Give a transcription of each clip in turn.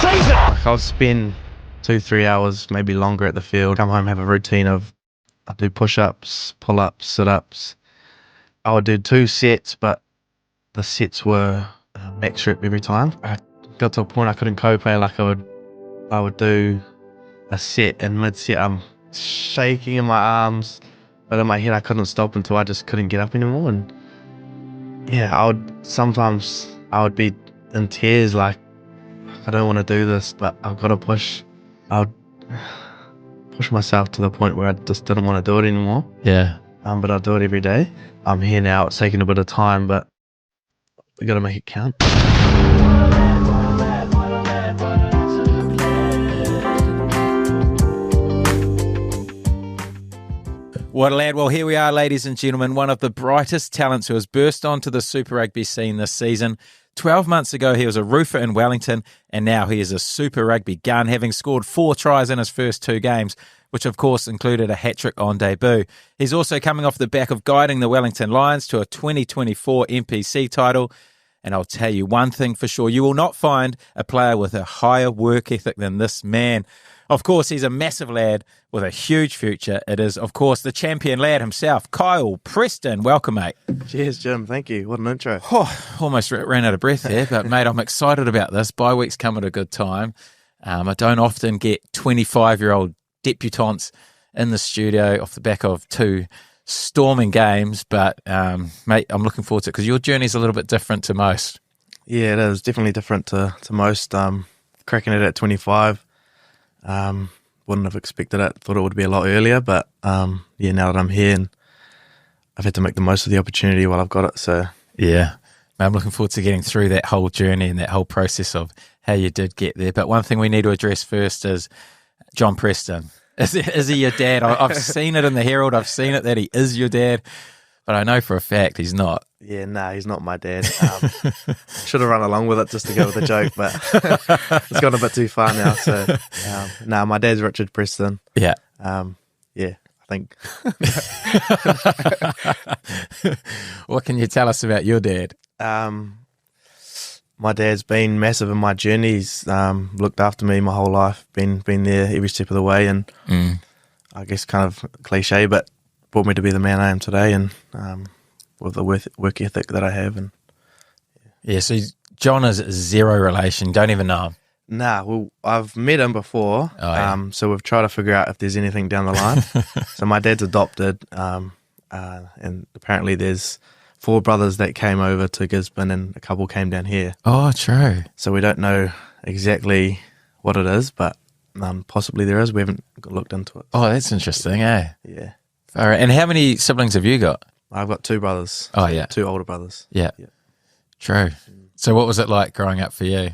season. Like I'll spend 2-3 hours, maybe longer at the field. Come home, have a routine of I do push-ups, pull-ups, sit-ups. I would do 2 sets, but the sets were max rep every time. I got to a point I couldn't cope. Like I would do a set, and mid-set I'm shaking in my arms, but in my head I couldn't stop until I just couldn't get up anymore. And yeah, I would be in tears, like I don't want to do this, but I've got to push. I would push myself to the point where I just didn't want to do it anymore. Yeah. But I do it every day. I'm here now. It's taking a bit of time, but we got to make it count. What a lad. Well, here we are, ladies and gentlemen, one of the brightest talents who has burst onto the Super Rugby scene this season. 12 months ago, he was a roofer in Wellington, and now he is a Super Rugby gun, having scored 4 tries in his first 2 games, which of course included a hat-trick on debut. He's also coming off the back of guiding the Wellington Lions to a 2024 NPC title. And I'll tell you one thing for sure, you will not find a player with a higher work ethic than this man. Of course, he's a massive lad with a huge future. It is, of course, the champion lad himself, Kyle Preston. Welcome, mate. Cheers, Jim. Thank you. What an intro. Almost ran out of breath there, but mate, I'm excited about this. Bye week's come at a good time. I don't often get 25-year-old debutants in the studio off the back of 2 storming games, but mate, I'm looking forward to it because your journey's a little bit different to most. Yeah, it is definitely different to most. Cracking it at 25, wouldn't have expected it. Thought it would be a lot earlier, but yeah, now that I'm here, and I've had to make the most of the opportunity while I've got it. So yeah, mate, I'm looking forward to getting through that whole journey and that whole process of how you did get there. But one thing we need to address first is John Preston. Is he your dad? I've seen it in the Herald. I've seen it that he is your dad, but I know for a fact he's not. Yeah, no, he's not my dad. Should have run along with it just to go with the joke, but it's gone a bit too far now. So, no, my dad's Richard Preston. Yeah. Yeah, I think. What can you tell us about your dad? My dad's been massive in my journey. He's looked after me my whole life, been there every step of the way, and I guess kind of cliche, but brought me to be the man I am today, and with the work ethic that I have. And yeah, so John is zero relation, don't even know him. Nah, well, I've met him before, so we've tried to figure out if there's anything down the line. So my dad's adopted, and apparently there's 4 brothers that came over to Gisborne and a couple came down here. Oh, true. So we don't know exactly what it is, but possibly there is. We haven't looked into it. Oh, that's interesting, eh? Yeah. All right. And how many siblings have you got? I've got 2 brothers. Oh, yeah. 2 older brothers. Yeah. True. So what was it like growing up for you?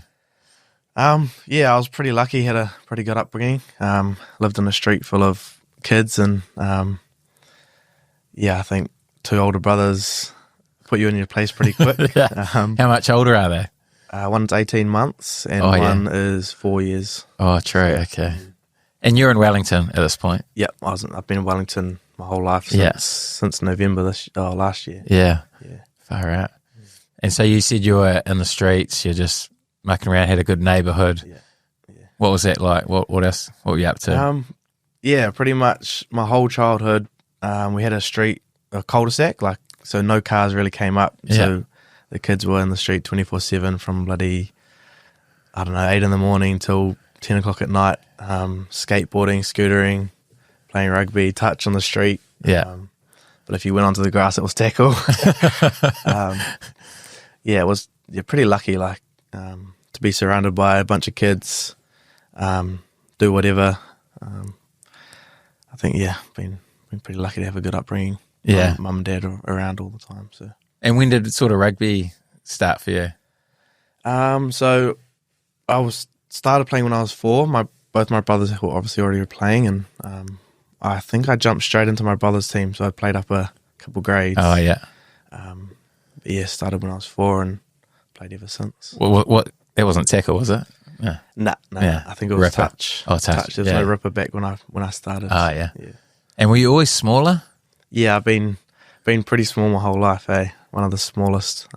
Yeah, I was pretty lucky, had a pretty good upbringing. Lived in a street full of kids, and yeah, I think 2 older brothers put you in your place pretty quick. Yeah. How much older are they? One's 18 months and one is 4 years. Oh, true. Okay. And you're in Wellington at this point? Yep, I've been in Wellington my whole life since November last year. Yeah. Far out. And so you said you were in the streets, you're just mucking around, had a good neighbourhood. Yeah. What was that like? What else? What were you up to? Yeah, pretty much my whole childhood. We had a cul-de-sac, so no cars really came up. Yeah. So the kids were in the street 24/7 from bloody, 8 in the morning till 10 o'clock at night. Skateboarding, scootering, playing rugby, touch on the street. Yeah. But if you went onto the grass, it was tackle. Yeah, it was pretty lucky, to be surrounded by a bunch of kids, do whatever. I think, been pretty lucky to have a good upbringing. Yeah. Mum and dad are around all the time. So. And when did sort of rugby start for you? So I started playing when I was 4. Both my brothers were obviously already playing, and I think I jumped straight into my brother's team, so I played up a couple grades. Oh, yeah. Started when I was 4 and played ever since. What? That wasn't tackle, was it? Yeah. Nah. Yeah. I think it was Ripper. touch. Oh, touch. There was no ripper back when I started. Oh, yeah. And were you always smaller? Yeah, I've been pretty small my whole life, one of the smallest.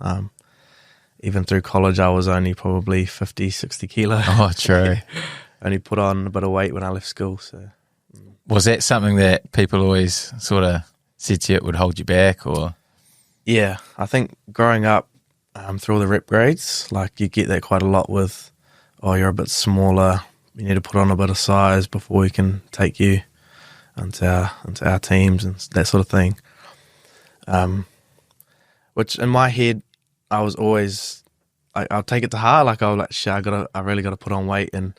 even through college, I was only probably 50, 60 kilo. Oh, true. Only put on a bit of weight when I left school. So Was that something that people always sort of said to you it would hold you back, or? yeah, I think growing up through all the rep grades, like you get that quite a lot with, oh, you're a bit smaller, you need to put on a bit of size before we can take you into our teams and that sort of thing. Which in my head, I was always, I'll take it to heart. Like I was like, shit, I really got to put on weight, and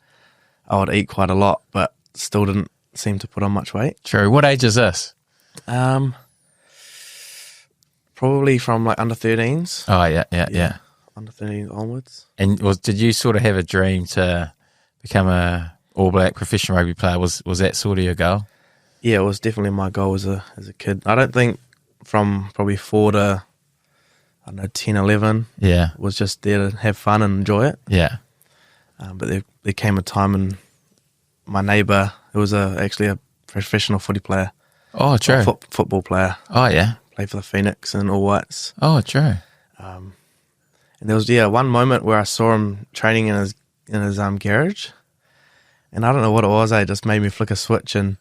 I would eat quite a lot, but still didn't seem to put on much weight. True. What age is this? Probably from like under 13s. Oh, yeah. Under 13s onwards. And did you sort of have a dream to become a All Black professional rugby player? Was that sort of your goal? Yeah, it was definitely my goal as a kid. I don't think from probably 4 to, I don't know, 10, 11, Yeah. was just there to have fun and enjoy it. Yeah. But there came a time, and my neighbour, who was actually a professional footy player, Oh, true. football player, Oh, yeah. played for the Phoenix and All Whites. Oh, true. And there was one moment where I saw him training in his garage, and I don't know what it was. It just made me flick a switch, and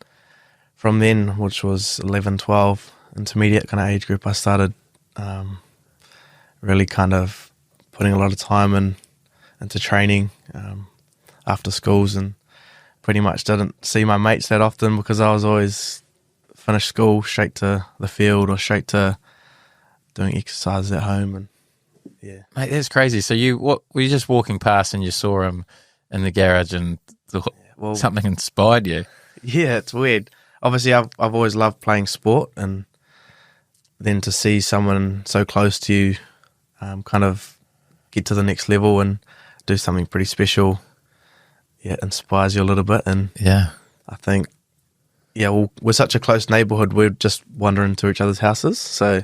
from then, which was 11, 12, intermediate kind of age group, I started really kind of putting a lot of time into training after schools, and pretty much didn't see my mates that often because I was always finish school straight to the field or straight to doing exercises at home. And yeah, Mate, that's crazy. So were you just walking past and you saw him in the garage and something inspired you? Yeah, it's weird. Obviously, I've always loved playing sport, and then to see someone so close to you kind of get to the next level and do something pretty special, yeah, it inspires you a little bit. And Yeah. I think, we're such a close neighbourhood, we're just wandering to each other's houses. So,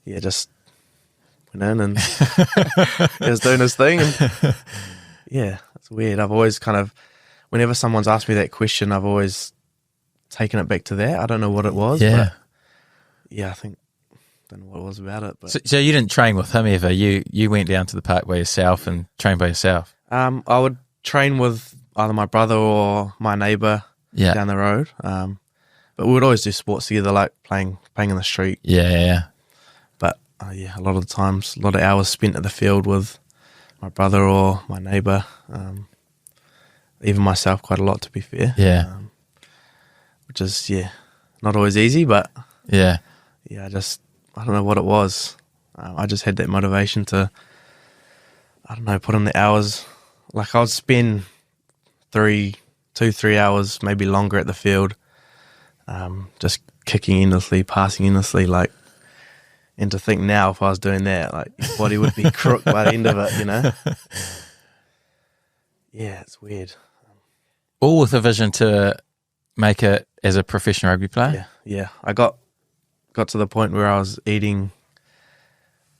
yeah, just went in and he was doing his thing. And yeah, it's weird. I've always kind of, whenever someone's asked me that question, I've always taken it back to that. I don't know what it was. Yeah. But yeah, don't know what it was about it. But So you didn't train with him ever? You went down to the park by yourself and trained by yourself? I would train with either my brother or my neighbour down the road. But we would always do sports together, like playing in the street. Yeah. But a lot of the times, a lot of hours spent at the field with my brother or my neighbour. Even myself, quite a lot, to be fair. Yeah. Which is, not always easy, but Yeah. I don't know what it was. I just had that motivation to, I don't know, put in the hours. Like I would spend 2, 3 hours, maybe longer at the field, just kicking endlessly, passing endlessly, like, and to think now if I was doing that, like, your body would be crook by the end of it, you know? Yeah, it's weird. All with a vision to make it as a professional rugby player? Yeah. I got to the point where I was eating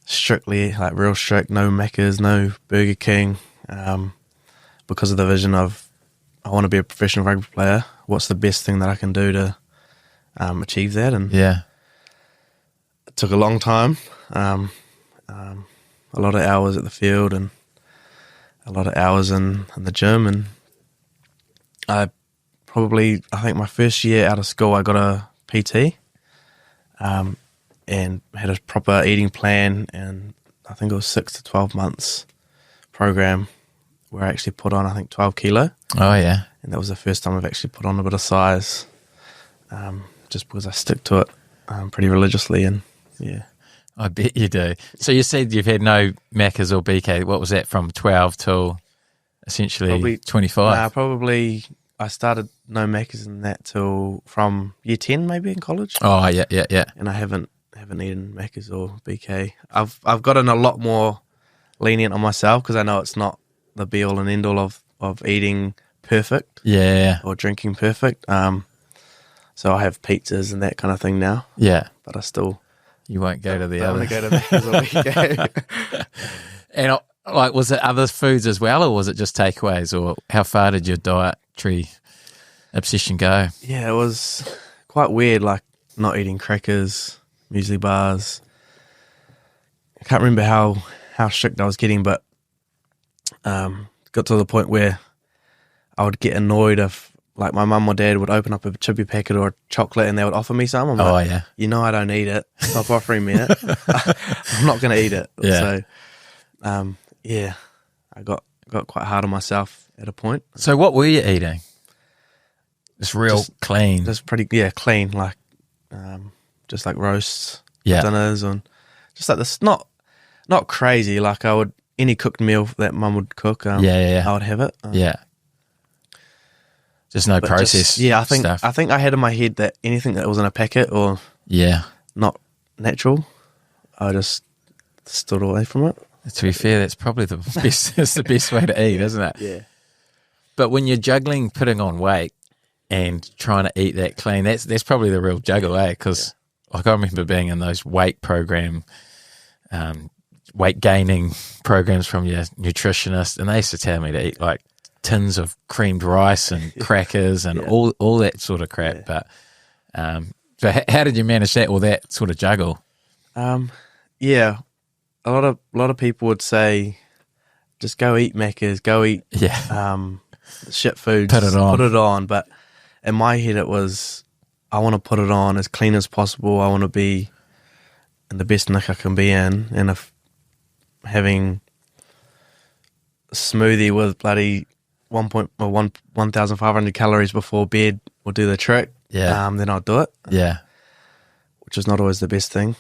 strictly, like real strict, no Macca's, no Burger King, because of the vision of, I want to be a professional rugby player. What's the best thing that I can do to achieve that? And Yeah. it took a long time, a lot of hours at the field and a lot of hours in the gym. And I think my first year out of school, I got a PT and had a proper eating plan, and I think it was 6 to 12 months program where I actually put on, I think, 12 kilo. Oh, yeah. And that was the first time I've actually put on a bit of size, just because I stick to it pretty religiously. And yeah. I bet you do. So you said you've had no Macca's or BK. What was that, from 12 till essentially Probably 25? Probably I started no Macca's in that till from year 10 maybe in college. Oh, yeah. And I haven't eaten Macca's or BK. I've gotten a lot more lenient on myself because I know it's not the be all and end all of eating perfect. Yeah. Or drinking perfect. So I have pizzas and that kind of thing now. Yeah. But I still You won't go to the don't other. want to go to Macca's or BK. And was it other foods as well, or was it just takeaways, or how far did your dietary obsession go? Yeah, it was quite weird, like not eating crackers, muesli bars. I can't remember how how strict I was getting, but got to the point where I would get annoyed if, like, my mum or dad would open up a chippy packet or a chocolate and they would offer me some. I'm like, yeah. you know I don't eat it. Stop offering me it. I'm not going to eat it. Yeah. So, yeah, I got quite hard on myself at a point. So what were you eating? Just real clean. Just pretty, clean, like just like roasts, Yeah. dinners, and just like this. Not crazy. Like I would, any cooked meal that mum would cook, Yeah. I would have it. Yeah. Just no process. Stuff. I think I had in my head that anything that was in a packet or not natural, I just stood away from it. To be fair, that's probably the best. It's the best way to eat, isn't it? Yeah. But when you're juggling, putting on weight and trying to eat that clean, that's probably the real juggle, eh? Because like I remember being in those weight gaining programs from your nutritionist, and they used to tell me to eat like tins of creamed rice and crackers and all that sort of crap. But so how did you manage that or that sort of juggle? Yeah, a lot of people would say, just go eat Macca's, go eat shit food, put it on. But in my head, it was, I want to put it on as clean as possible. I want to be in the best nick I can be in, and if having a smoothie with bloody 1,500 calories before bed will do the trick, then I'll do it. Yeah. Which is not always the best thing.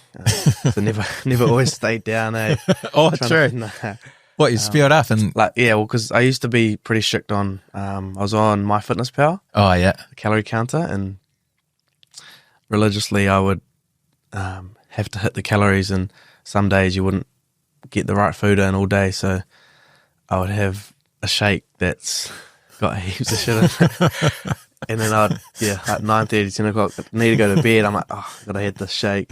So never always stayed down, eh? Oh, true. What, you spewed up and because I used to be pretty strict on. I was on MyFitnessPal. Oh yeah, the calorie counter, and religiously I would have to hit the calories, and some days you wouldn't get the right food in all day, so I would have a shake that's got heaps of shit in it. And then I'd, at 9:30, 10 o'clock, need to go to bed. I'm like, I've got to hit this shake.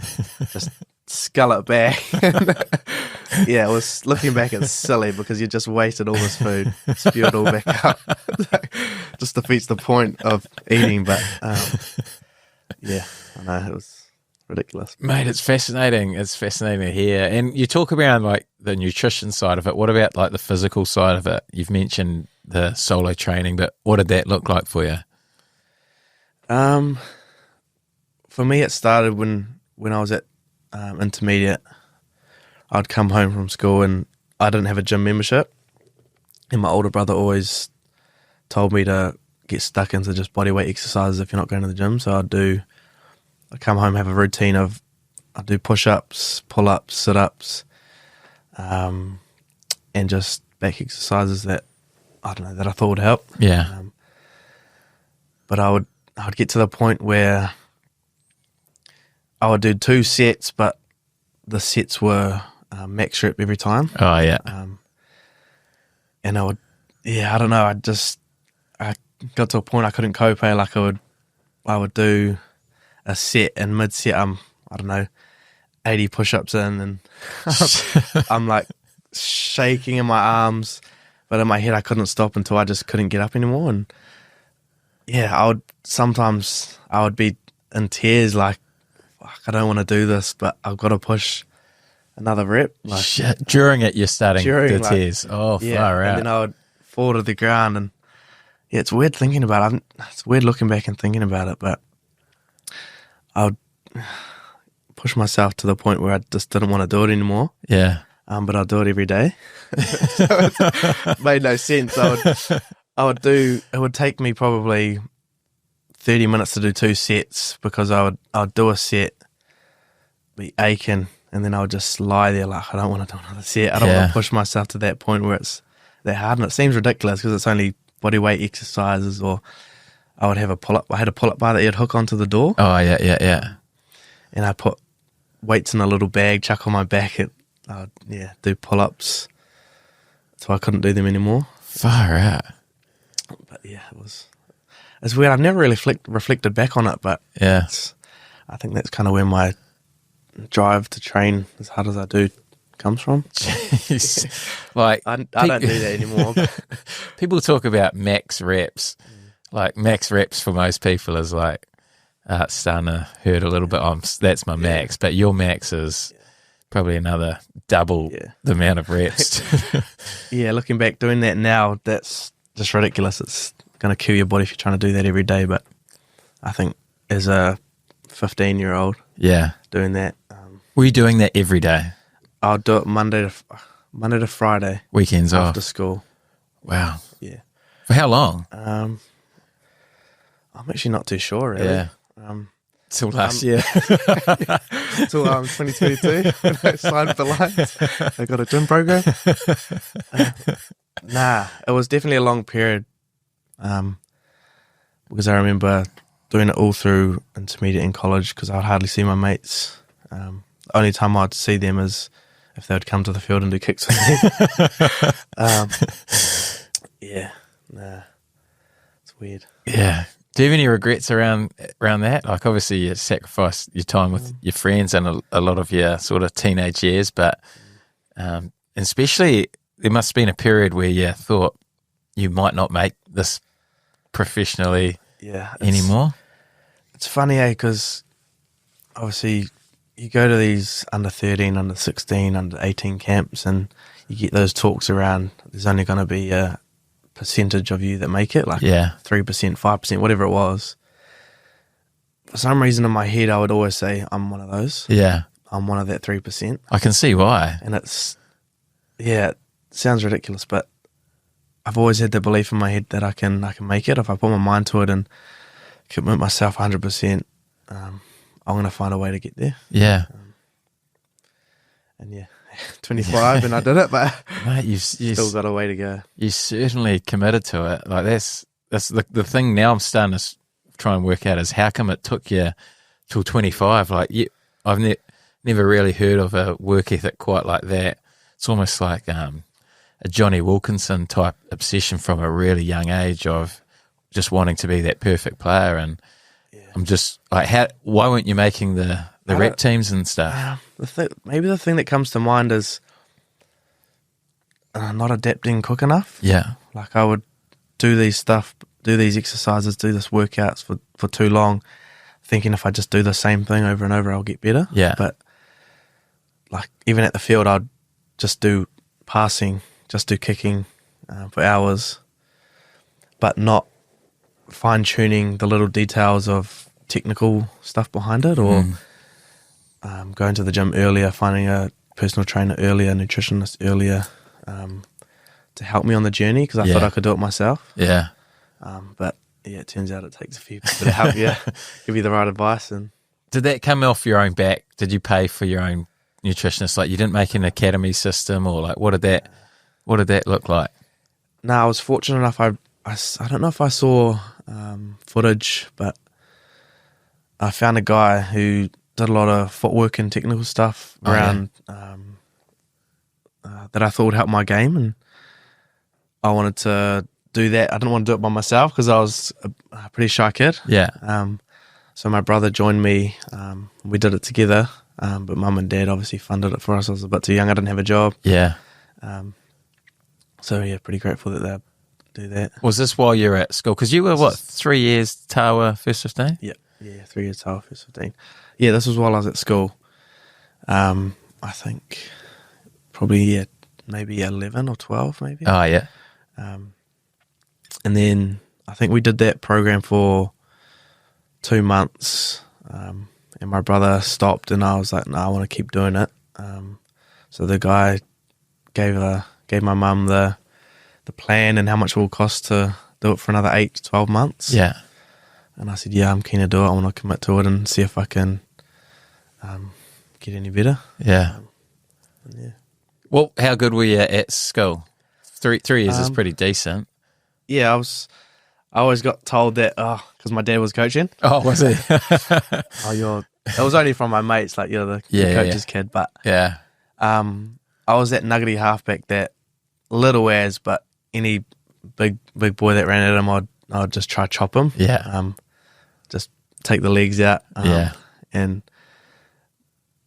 Just scull it back. It was, looking back, it's silly because you just wasted all this food, spew it all back up. Just defeats the point of eating, but I know, it was ridiculous. Mate, it's fascinating. It's fascinating to hear. And you talk about like the nutrition side of it. What about like the physical side of it? You've mentioned the solo training, but what did that look like for you? For me, it started when I was at intermediate. I'd come home from school and I didn't have a gym membership, and my older brother always told me to get stuck into just bodyweight exercises if you're not going to the gym. So I'd come home, have a routine of, I'd do push-ups, pull-ups, sit-ups, and just back exercises that I thought would help. Yeah. But I would get to the point where I would do 2 sets, but the sets were max rep every time. Oh, yeah. And I would, I don't know, I got to a point I couldn't cope. Like I would do a set, and mid-set I'm, 80 push-ups in, and I'm like shaking in my arms, but in my head I couldn't stop until I just couldn't get up anymore. And sometimes I would be in tears, like, fuck, I don't want to do this, but I've got to push another rep. Like, shit. During it, you're starting the tears. Oh, far out. And then I would fall to the ground, and it's weird thinking about it. It's weird looking back and thinking about it, but I would push myself to the point where I just didn't want to do it anymore. Yeah. But I'd do it every day. So it made no sense. It would take me probably 30 minutes to do 2 sets, because I'd do a set, be aching, and then I would just lie there like, I don't want to do another set. I don't want to push myself to that point where it's that hard. And it seems ridiculous because it's only body weight exercises. Or I would have I had a pull-up bar that you'd hook onto the door. Oh, yeah. And I put weights in a little bag, chuck on my back. I'd do pull-ups. So I couldn't do them anymore. Far out. But it's weird. I've never really reflected back on it, but I think that's kind of where my drive to train as hard as I do comes from. Jeez. Like, I don't do that anymore. People talk about max reps. Like, max reps for most people is like, it's starting to hurt a little bit. That's my max. But your max is Probably another double the amount of reps. Yeah, looking back, doing that now, that's just ridiculous. It's going to kill your body if you're trying to do that every day. But I think as a 15-year-old doing that, were you doing that every day? I'll do it Monday to Friday. Weekends after off? school. Wow. Yeah. For how long? I'm actually not too sure, really. Yeah. Till last year. Till 2022 when I signed for Lions. I got a gym program. Nah, it was definitely a long period because I remember doing it all through intermediate and college because I'd hardly see my mates. The only time I'd see them is if they would come to the field and do kicks with me. It's weird. Yeah. Do you have any regrets around that? Like, obviously, you sacrificed your time with your friends and a lot of your sort of teenage years, but especially there must have been a period where you thought you might not make this professionally anymore. It's funny, because obviously you go to these under 13, under 16, under 18 camps and you get those talks around there's only going to be a percentage of you that make it, like 3%, 5%, whatever it was. For some reason in my head I would always say I'm one of those. Yeah. I'm one of that 3%. I can see why. And it sounds ridiculous, but I've always had the belief in my head that I can make it if I put my mind to it and commit myself 100%. I'm going to find a way to get there. Yeah. 25 and I did it, but mate, you've still got a way to go. You certainly committed to it. Like that's the thing now I'm starting to try and work out is how come it took you till 25? Like I've never really heard of a work ethic quite like that. It's almost like a Johnny Wilkinson type obsession from a really young age of just wanting to be that perfect player. And I'm just like, why weren't you making the rep teams and stuff? Maybe the thing that comes to mind is not adapting quick enough. Yeah. Like I would do these exercises, do this workouts for too long, thinking if I just do the same thing over and over, I'll get better. Yeah. But like even at the field, I'd just do passing, just do kicking for hours, but not fine-tuning the little details of technical stuff behind it, or going to the gym earlier, finding a personal trainer earlier, nutritionist earlier, to help me on the journey because I thought I could do it myself. Yeah. But it turns out it takes a few people to help you, give you the right advice. And did that come off your own back? Did you pay for your own nutritionist? Like you didn't make an academy system, or like what did that look like? No, I was fortunate enough. I don't know if I saw footage, but I found a guy who did a lot of footwork and technical stuff around that I thought would help my game, and I wanted to do that. I didn't want to do it by myself because I was a pretty shy kid. Yeah. So my brother joined me. We did it together, but mum and dad obviously funded it for us. I was a bit too young. I didn't have a job. Yeah. So pretty grateful that they do that. Was this while you were at school? Because you were 3 years Tawa first 15? Yeah, 3 years Tawa first 15. Yeah, this was while I was at school. I think probably maybe 11 or 12 maybe. Oh yeah. And then I think we did that program for 2 months, and my brother stopped, and I was like, no, I want to keep doing it. So the guy gave my mum the plan and how much it will cost to do it for another 8 to 12 months. Yeah. And I said, yeah, I'm keen to do it. I want to commit to it and see if I can get any better. Yeah. Well, how good were you at school? 3 years is pretty decent. Yeah, I always got told that, because my dad was coaching. Oh, was he? It was only from my mates, like, you're the coach's kid. But I was that nuggety halfback that little as, but any big boy that ran at him, I'd just try chop him. Yeah. Just take the legs out. Yeah. And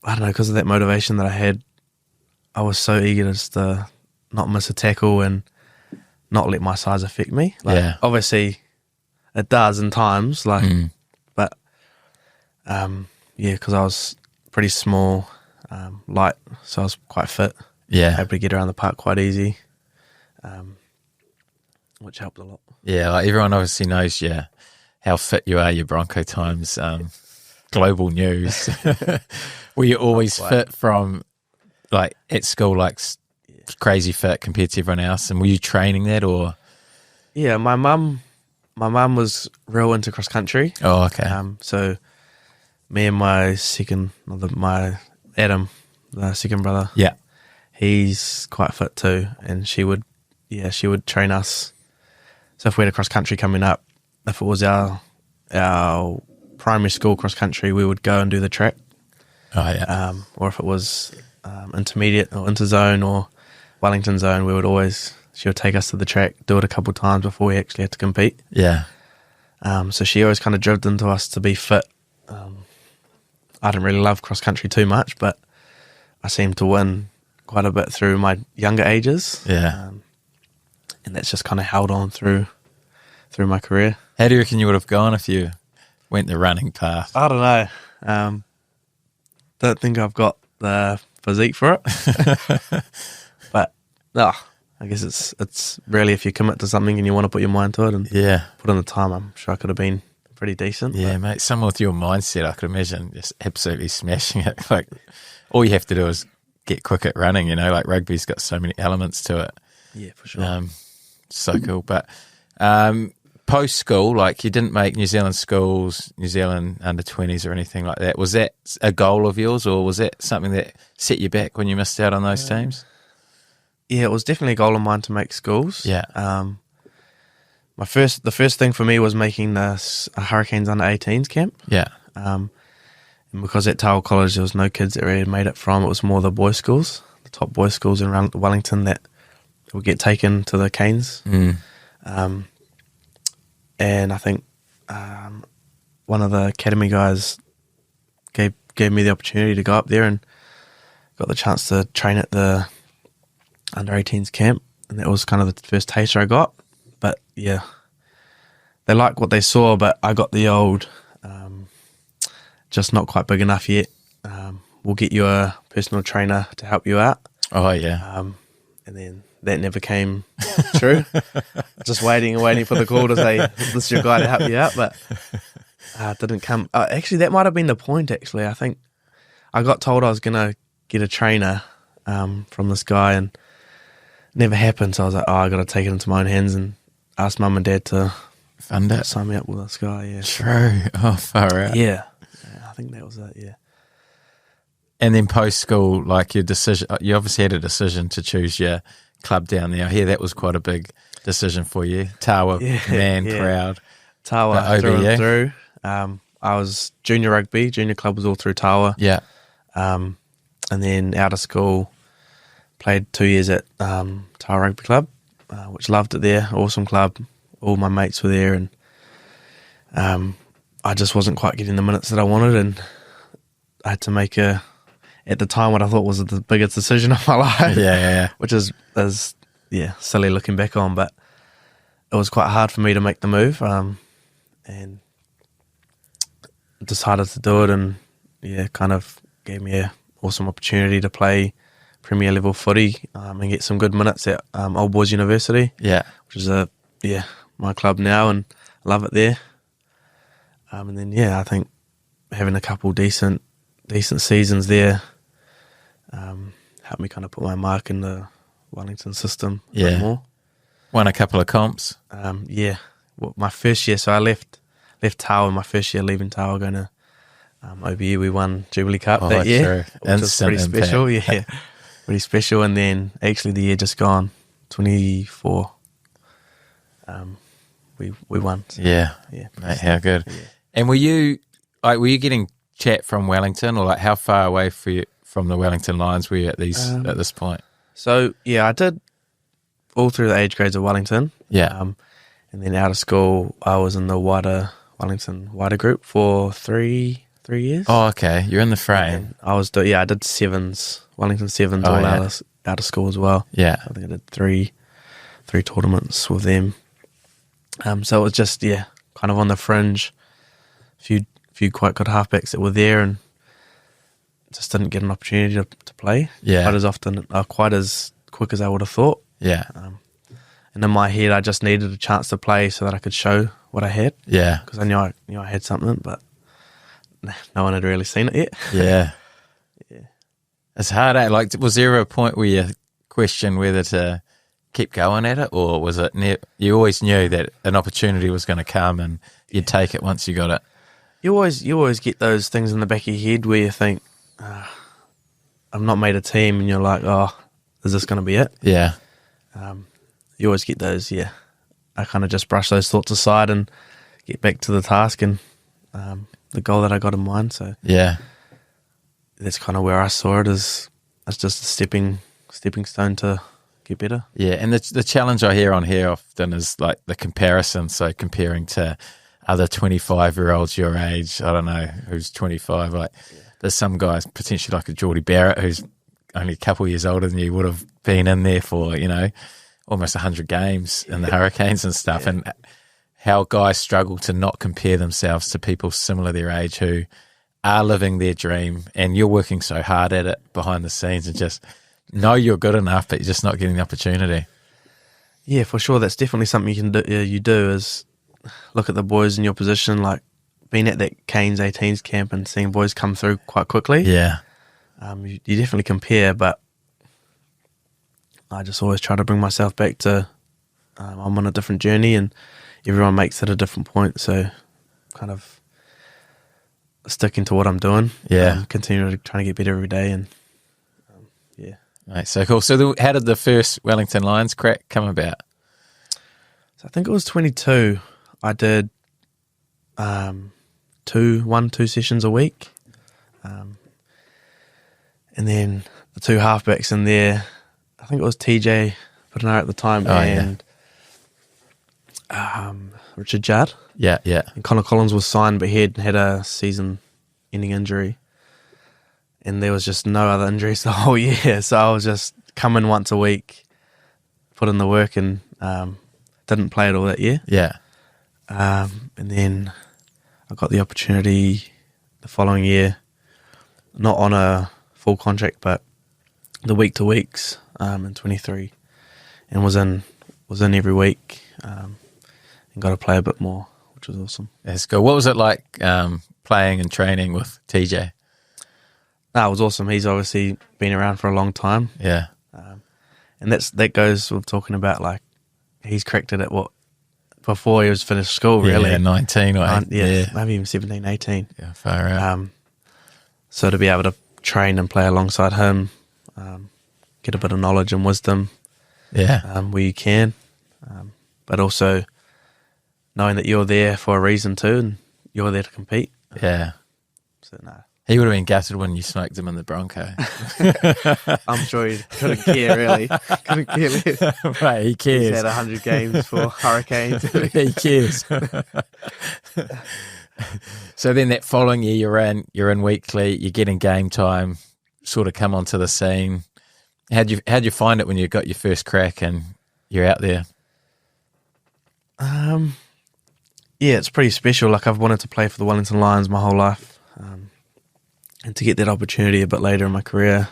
I don't know, because of that motivation that I had, I was so eager just to not miss a tackle and not let my size affect me. Like, obviously it does in times, like, but because I was pretty small, light, so I was quite fit. Yeah. Able to get around the park quite easy, which helped a lot. Yeah, like everyone obviously knows how fit you are, your Bronco times, global news. Were you always fit from, like, at school, like crazy fit compared to everyone else? And were you training that or? Yeah, my mum was real into cross country. Oh, okay. So me and my Adam, the second brother, Yeah. he's quite fit too, and she would train us. So if we had a cross country coming up, if it was our primary school cross country, we would go and do the track. Oh, yeah. Or if it was intermediate or interzone or Wellington zone, she would take us to the track, do it a couple of times before we actually had to compete. Yeah. So she always kind of drilled into us to be fit. I didn't really love cross country too much, but I seemed to win quite a bit through my younger ages. Yeah. And that's just kind of held on through my career. How do you reckon you would have gone if you went the running path? I don't know. Don't think I've got the physique for it. But I guess it's really, if you commit to something and you want to put your mind to it and put in the time, I'm sure I could have been pretty decent. Yeah, mate. Someone with your mindset, I could imagine just absolutely smashing it. Like, all you have to do is get quick at running, like rugby's got so many elements to it. Yeah, for sure. So cool. But post school, like, you didn't make New Zealand schools, New Zealand under 20s or anything like that. Was that a goal of yours, or was that something that set you back when you missed out on those teams? Yeah, it was definitely a goal of mine to make schools. Yeah. The first thing for me was making the Hurricanes under 18s camp. Yeah. And because at Tawa College there was no kids that really made it from, it was more the boys' schools, the top boys' schools in Wellington that would get taken to the Canes. And I think one of the academy guys gave me the opportunity to go up there and got the chance to train at the under 18s camp, and that was kind of the first taster I got. But yeah, they liked what they saw, but I got the old just not quite big enough yet. We'll get you a personal trainer to help you out. Oh yeah. And then that never came true. Just waiting for the call to say, this is your guy to help you out, but it didn't come. Actually, that might have been the point, actually. I think I got told I was going to get a trainer from this guy, and it never happened. So I was like, I got to take it into my own hands and ask mum and dad to fund it. Sign me up with this guy, yeah. True. Oh, far out. Yeah. I think that was it, yeah. And then post school, like, your decision, you obviously had a decision to choose your club down there. I hear that was quite a big decision for you. Tawa, proud. Tawa, through and through. I was junior rugby, junior club was all through Tawa. Yeah. And then out of school, played 2 years at Tawa Rugby Club, which loved it there. Awesome club. All my mates were there, and I just wasn't quite getting the minutes that I wanted, and I had to make at the time, what I thought was the biggest decision of my life. Yeah. Which is silly looking back on, but it was quite hard for me to make the move, and decided to do it, and kind of gave me an awesome opportunity to play Premier level footy and get some good minutes at Old Boys University. Yeah, which is my club now, and I love it there. And then I think having a couple decent seasons there helped me kind of put my mark in the Wellington system a bit more. Won a couple of comps. Well, my first year, so I left Tawa my first year, leaving Tawa, going to OBU. We won Jubilee Cup that year, which was pretty special. Yeah, pretty special. And then actually the year just gone, 24. We won. So, yeah, mate, how good. Yeah. And were you getting chat from Wellington, or like how far away from the Wellington Lions were you at this point? So I did all through the age grades of Wellington. Yeah. And then out of school, I was in the Wellington wider group for three years. Oh, okay. You're in the frame. And I did sevens, Wellington sevens, out of school as well. Yeah. I think I did three tournaments with them. So it was just kind of on the fringe. Few quite good halfbacks that were there, and just didn't get an opportunity to play Yeah. quite as often, quite as quick as I would have thought. Yeah. And in my head, I just needed a chance to play so that I could show what I had. Yeah. Because I knew I had something, but no one had really seen it yet. Yeah. It's hard, eh? Like, was there a point where you questioned whether to keep going at it, or was it you always knew that an opportunity was going to come and you'd take it once you got it? You always get those things in the back of your head where you think, I've not made a team, and you're like, oh, is this going to be it? Yeah. You always get those, yeah. I kind of just brush those thoughts aside and get back to the task and the goal that I got in mind. So Yeah. that's kind of where I saw it as just a stepping stone to get better. Yeah, and the challenge I hear on here often is like the comparison. So comparing to other 25-year-olds your age, I don't know who's 25. Like there's some guys potentially like a Geordie Barrett who's only a couple of years older than you, would have been in there for almost 100 games in the Hurricanes and stuff, and how guys struggle to not compare themselves to people similar their age who are living their dream, and you're working so hard at it behind the scenes and just know you're good enough, but you're just not getting the opportunity. Yeah, for sure. That's definitely something you can do. You do is look at the boys in your position, like being at that Canes 18s camp and seeing boys come through quite quickly. Yeah. You definitely compare, but I just always try to bring myself back to I'm on a different journey and everyone makes it a different point. So kind of sticking to what I'm doing. Yeah. Continue to trying to get better every day. And yeah. Right, so cool. So how did the first Wellington Lions crack come about? So I think it was 22. I did 2 sessions a week. And then the 2 halfbacks in there, I think it was TJ Putner at the time and Richard Judd. Yeah, yeah. And Connor Collins was signed, but he had a season-ending injury. And there was just no other injuries the whole year. So I was just coming once a week, put in the work, and didn't play at all that year. Yeah. And then I got the opportunity the following year, not on a full contract, but the week-to-weeks in 23, and was in every week and got to play a bit more, which was awesome. That's cool. What was it like playing and training with TJ? No, it was awesome. He's obviously been around for a long time. Yeah. And that goes with talking about, like, he's cracked it at before he was finished school, really. Yeah, 19 or 8. Maybe even 17, 18. Yeah, far out. So to be able to train and play alongside him, get a bit of knowledge and wisdom where you can, but also knowing that you're there for a reason too, and you're there to compete. Yeah. So no. He would have been gutted when you smoked him in the Bronco. I'm sure he couldn't care, really. Couldn't care less. Right, he cares. He's had 100 games for Hurricanes. He cares. So then that following year you're in weekly, you're getting game time, sort of come onto the scene. How'd you find it when you got your first crack and you're out there? Yeah, it's pretty special. Like, I've wanted to play for the Wellington Lions my whole life. And to get that opportunity a bit later in my career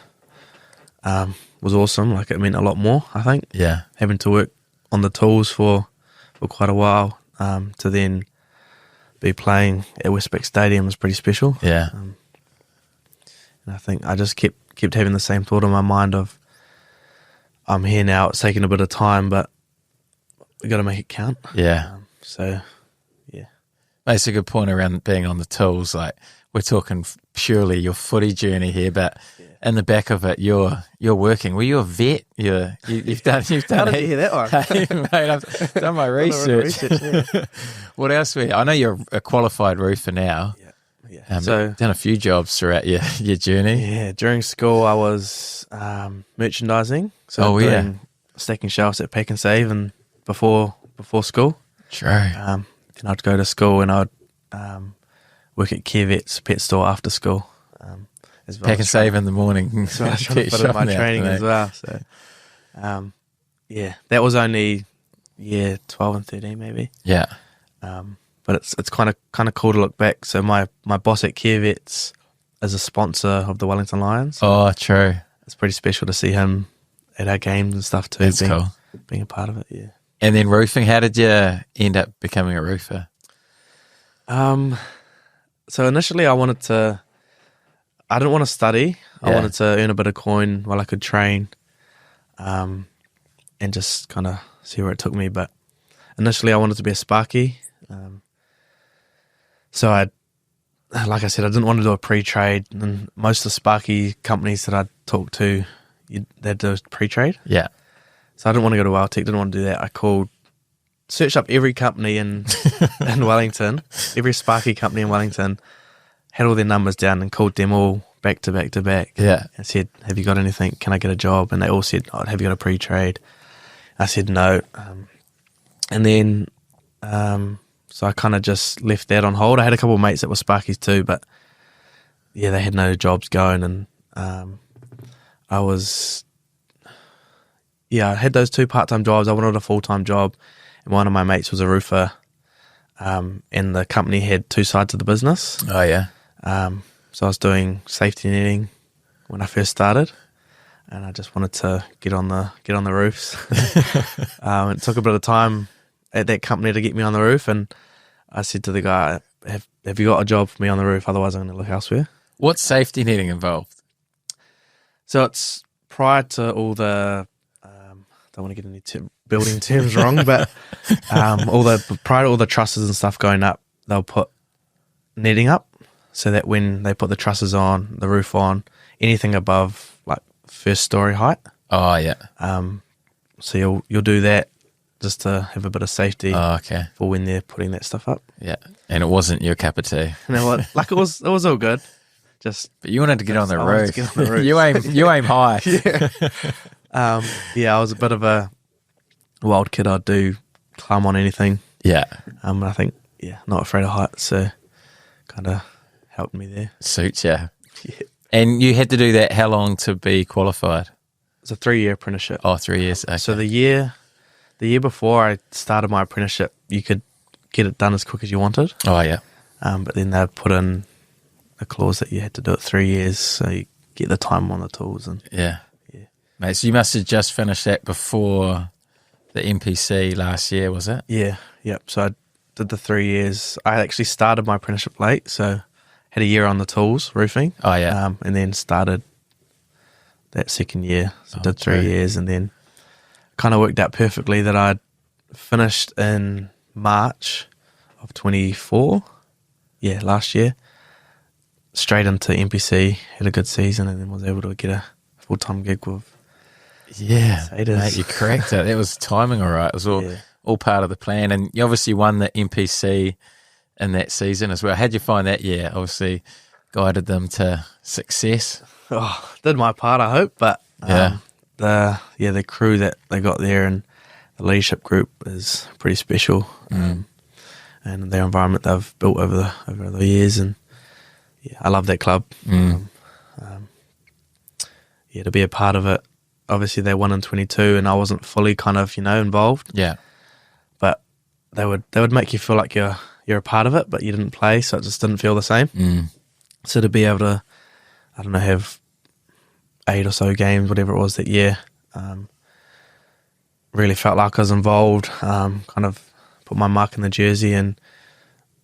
was awesome. Like, it meant a lot more, I think. Yeah. Having to work on the tools for quite a while to then be playing at Westpac Stadium was pretty special. Yeah. And I think I just kept having the same thought in my mind of, I'm here now, it's taking a bit of time, but we got to make it count. Yeah. So, yeah. That's a good point around being on the tools. Like, we're talking purely your footy journey here, but in the back of it, you're working. Were you a vet? You've done. How did you hear that one? Hey, mate, I've done my research. What else were you? I know you're a qualified roofer now. Yeah. So done a few jobs throughout your journey. Yeah. During school, I was merchandising. So doing stacking shelves at Pack and Save, and before school. True. Then I'd go to school and I'd work at Care Vet's pet store after school. As well. Pack and Save in the morning. So I was trying to put in my training as well. So, that was only year 12 and 13 maybe. Yeah. But it's kind of cool to look back. So my boss at Care Vet's as a sponsor of the Wellington Lions. Oh, true. It's pretty special to see him at our games and stuff too. That's cool. Being a part of it, yeah. And then roofing, how did you end up becoming a roofer? So initially I didn't want to study. I Yeah. wanted to earn a bit of coin while I could train, and just kind of see where it took me. But initially I wanted to be a sparky. So like I said, I didn't want to do a pre-trade, and most of the sparky companies that I talked to, they'd do a pre-trade. Yeah. So I didn't want to go to Welltech, didn't want to do that. Searched up every company in Wellington, every sparky company in Wellington, had all their numbers down and called them all back to back to back. Yeah. And said, have you got anything? Can I get a job? And they all said, oh, have you got a pre-trade? I said no. And then, so I kind of just left that on hold. I had a couple of mates that were sparkies too, but yeah, they had no jobs going. And I had those 2 part-time jobs. I wanted a full-time job. And one of my mates was a roofer, and the company had 2 sides of the business. Oh, yeah. So I was doing safety netting when I first started, and I just wanted to get on the roofs. It took a bit of time at that company to get me on the roof, and I said to the guy, have you got a job for me on the roof? Otherwise I'm going to look elsewhere. What's safety netting involved? So it's prior to all the, don't want to get any building terms wrong, but prior to all the trusses and stuff going up, they'll put netting up so that when they put the trusses on, the roof on, anything above like 1st story height. Oh, yeah. So you'll do that just to have a bit of safety for when they're putting that stuff up. Yeah. And it wasn't your cup of tea. Like it was all good. But you wanted to get on the roof. To get on the roof. You aim high. Yeah. I was a bit of a wild kid. I'd climb on anything. Yeah. I think, not afraid of heights, so kind of helped me there. Suits you. Yeah. And you had to do that how long to be qualified? It's a 3-year apprenticeship. Oh, 3 years. Okay. So the year before I started my apprenticeship, you could get it done as quick as you wanted. Oh, yeah. But then they put in a clause that you had to do it 3 years, so you get the time on the tools. And yeah. Mate, so you must have just finished that before the NPC last year, was it? Yeah, yep. So I did the 3 years. I actually started my apprenticeship late, so had a year on the tools, roofing. Oh, yeah. And then started that 2nd year. So did 3 true. years, and then kind of worked out perfectly that I'd finished in March of 24. Yeah, last year. Straight into NPC, had a good season, and then was able to get a full-time gig with Crusaders. Mate, you cracked it. That was timing all right. It was all part of the plan. And you obviously won the NPC in that season as well. How'd you find that year? Obviously guided them to success. Oh, did my part, I hope. But the crew that they got there and the leadership group is pretty special. And their environment they've built over the years, and I love that club. To be a part of it. Obviously they won in 22 and I wasn't fully kind of, involved. Yeah. But they would make you feel like you're a part of it, but you didn't play, so it just didn't feel the same. So to be able to, I don't know, have 8 or so games, whatever it was that year, really felt like I was involved, kind of put my mark in the jersey and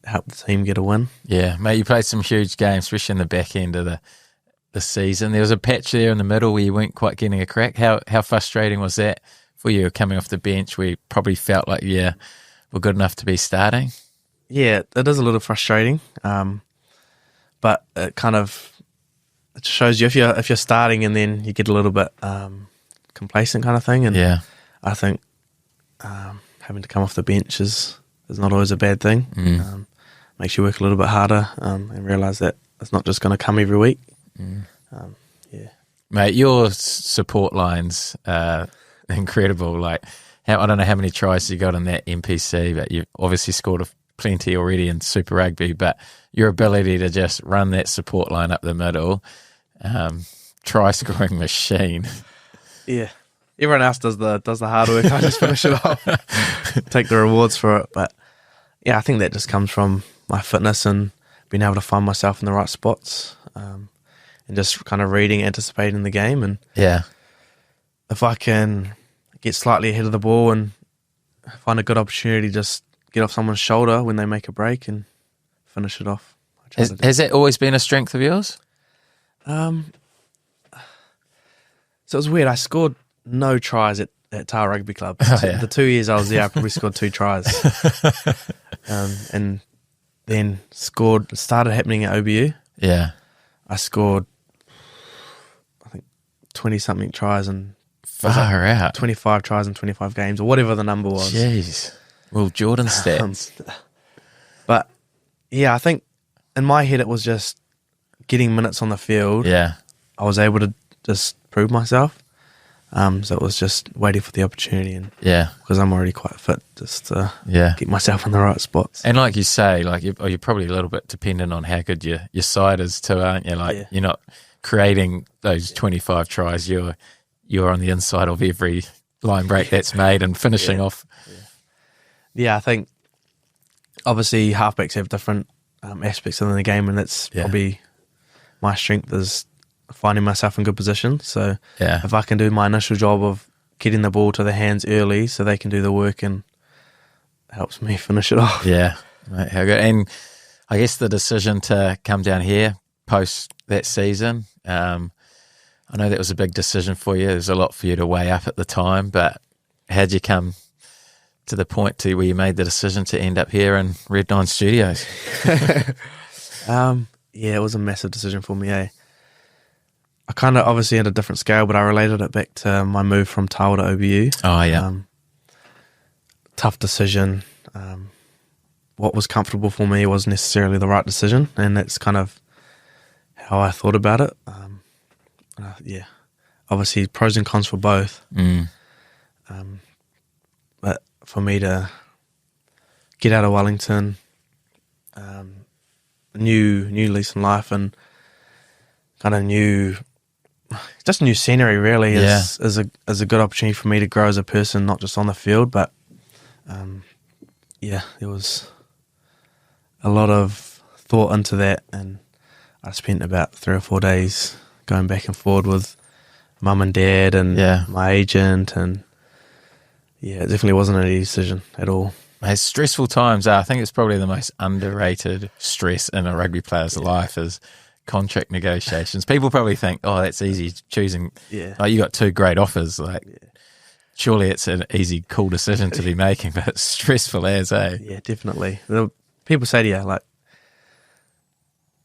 helped the team get a win. Yeah, mate, you played some huge games, especially in the back end of the season. There was a patch there in the middle where you weren't quite getting a crack. How frustrating was that for you coming off the bench where you probably felt like you were good enough to be starting? Yeah, it is a little frustrating, but it kind of shows you if you're starting and then you get a little bit complacent kind of thing. And I think having to come off the bench is not always a bad thing. Makes you work a little bit harder and realise that it's not just going to come every week. Mate, your support lines are incredible. Like, I don't know how many tries you got in that NPC, but you've obviously scored plenty already in Super Rugby. But your ability to just run that support line up the middle, try scoring machine. Yeah, everyone else does the hard work. I just finish it off, take the rewards for it. But I think that just comes from my fitness and being able to find myself in the right spots. and just kind of reading, anticipating the game. And Yeah. if I can get slightly ahead of the ball and find a good opportunity, just get off someone's shoulder when they make a break and finish it off. Has that always been a strength of yours? So it was weird. I scored no tries at Taha Rugby Club. The 2 years I was there, I probably scored 2 tries. And then started happening at OBU. Yeah. I scored, I think, 20-something tries and Far out. 25 tries in 25 games or whatever the number was. Jeez. Well, Jordan stats. But, yeah, I think in my head it was just getting minutes on the field. Yeah. I was able to just prove myself. So it was just waiting for the opportunity, and because I'm already quite fit, just to get myself in the right spots. And like you say, like you're probably a little bit dependent on how good your side is too, aren't you? Like you're not creating those 25 tries. You're on the inside of every line break that's made and finishing off. Yeah, I think obviously halfbacks have different aspects in the game, and that's probably my strength is finding myself in good position. So if I can do my initial job of getting the ball to the hands early so they can do the work, and it helps me finish it off. Yeah, mate, how good. And I guess the decision to come down here post that season, I know that was a big decision for you. There's a lot for you to weigh up at the time, but how'd you come to the point to where you made the decision to end up here in Red 9 Studios? It was a massive decision for me, I kind of obviously had a different scale, but I related it back to my move from Tawa to OBU. Oh, yeah. Tough decision. What was comfortable for me wasn't necessarily the right decision, and that's kind of how I thought about it. Obviously pros and cons for both. But for me to get out of Wellington, a new lease in life, and kind of new scenery really is a good opportunity for me to grow as a person, not just on the field, but there was a lot of thought into that, and I spent about 3 or 4 days going back and forward with mum and dad and my agent, and it definitely wasn't an easy decision at all. It's stressful times. I think it's probably the most underrated stress in a rugby player's life is contract negotiations. People probably think, oh, that's easy choosing. Like, you got 2 great offers. Like, surely it's an easy, cool decision to be making, but it's stressful as, Yeah, definitely. People say to you, like,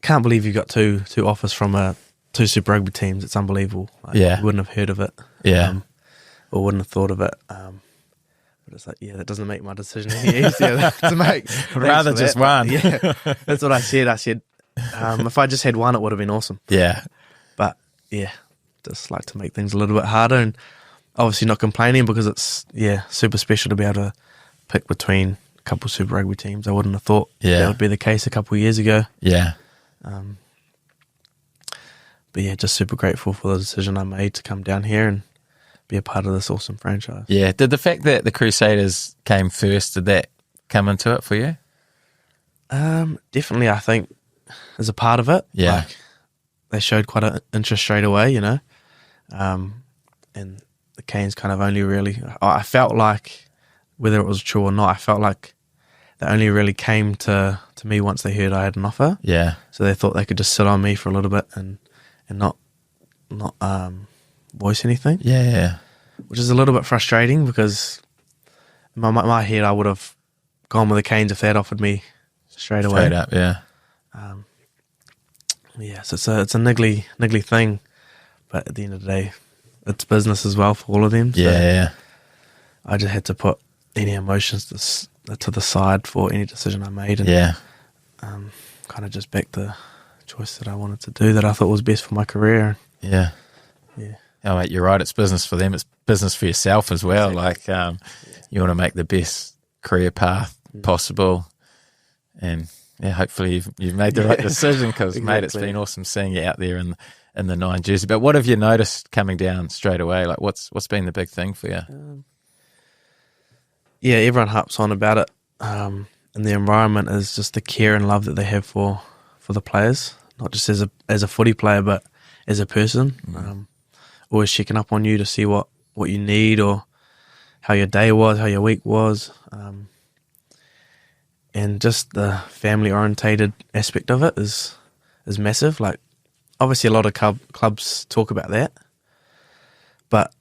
can't believe you got two offers from 2 Super Rugby teams. It's unbelievable. Like, you wouldn't have heard of it. Or wouldn't have thought of it. But it's like, that doesn't make my decision any easier to make. Rather just one. Yeah, that's what I said. I said, if I just had one, it would have been awesome. Yeah. But, just like to make things a little bit harder, and obviously not complaining because it's, super special to be able to pick between a couple of Super Rugby teams. I wouldn't have thought that would be the case a couple of years ago. Yeah. But just super grateful for the decision I made to come down here and be a part of this awesome franchise. Yeah. Did the fact that the Crusaders came first, did that come into it for you? Definitely, I think, as a part of it. Yeah. Like, they showed quite an interest straight away, and the Canes kind of only really, I felt like, whether it was true or not, I felt like they only really came to me once they heard I had an offer. Yeah. So they thought they could just sit on me for a little bit and not voice anything. Yeah. Which is a little bit frustrating because in my head I would have gone with the Canes if they had offered me straight away. Straight up, yeah. So it's a niggly thing, but at the end of the day, it's business as well for all of them. So I just had to put any emotions to the side for any decision I made, and kind of just back the choice that I wanted to do that I thought was best for my career. Yeah. Oh, mate, you're right. It's business for them. It's business for yourself as well. Exactly. Like, you want to make the best career path possible, and hopefully you've made the right decision because, exactly. Mate, it's been awesome seeing you out there in the 9 jersey. But what have you noticed coming down straight away? Like, what's been the big thing for you? Everyone harps on about it, and the environment is just the care and love that they have for the players. not just as a footy player, but as a person. Always checking up on you to see what you need or how your day was, how your week was, and just the family orientated aspect of it is massive. Like, obviously a lot of clubs talk about that, but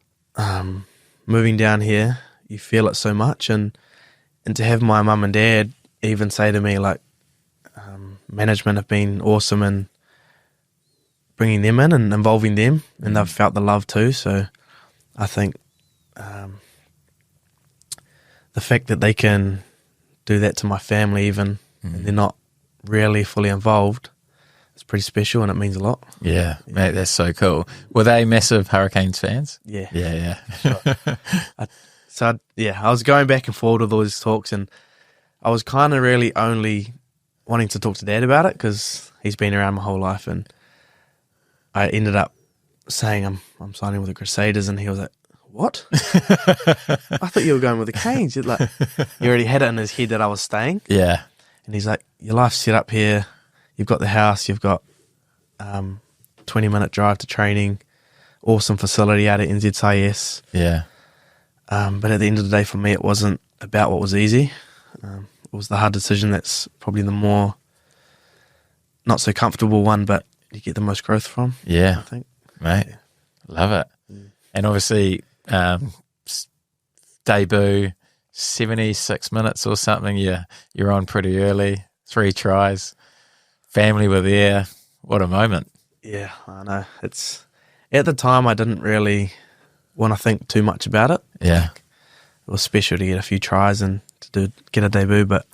moving down here, you feel it so much, and to have my mum and dad even say to me, like, management have been awesome in bringing them in and involving them, and they've felt the love too. So I think the fact that they can do that to my family even, and they're not really fully involved, it's pretty special, and it means a lot. Yeah, mate, that's so cool. Were they massive Hurricanes fans? Yeah. Yeah. I was going back and forward with all these talks, and I was kind of really only wanting to talk to Dad about it because he's been around my whole life, and I ended up saying I'm signing with the Crusaders, and he was like, "What? I thought you were going with the Canes." He already had it in his head that I was staying. Yeah. And he's like, "Your life's set up here. You've got the house. You've got 20-minute drive to training. Awesome facility out at NZIS." Yeah. But at the end of the day, for me, it wasn't about what was easy. It was the hard decision that's probably the more not so comfortable one, but you get the most growth from. Yeah. I think. Mate, love it. And obviously, debut, 76 minutes or something, you're on pretty early, 3 tries, family were there. What a moment. Yeah, I know. It's at the time I didn't really want to think too much about it. Yeah. It was special to get a few tries and to get a debut, but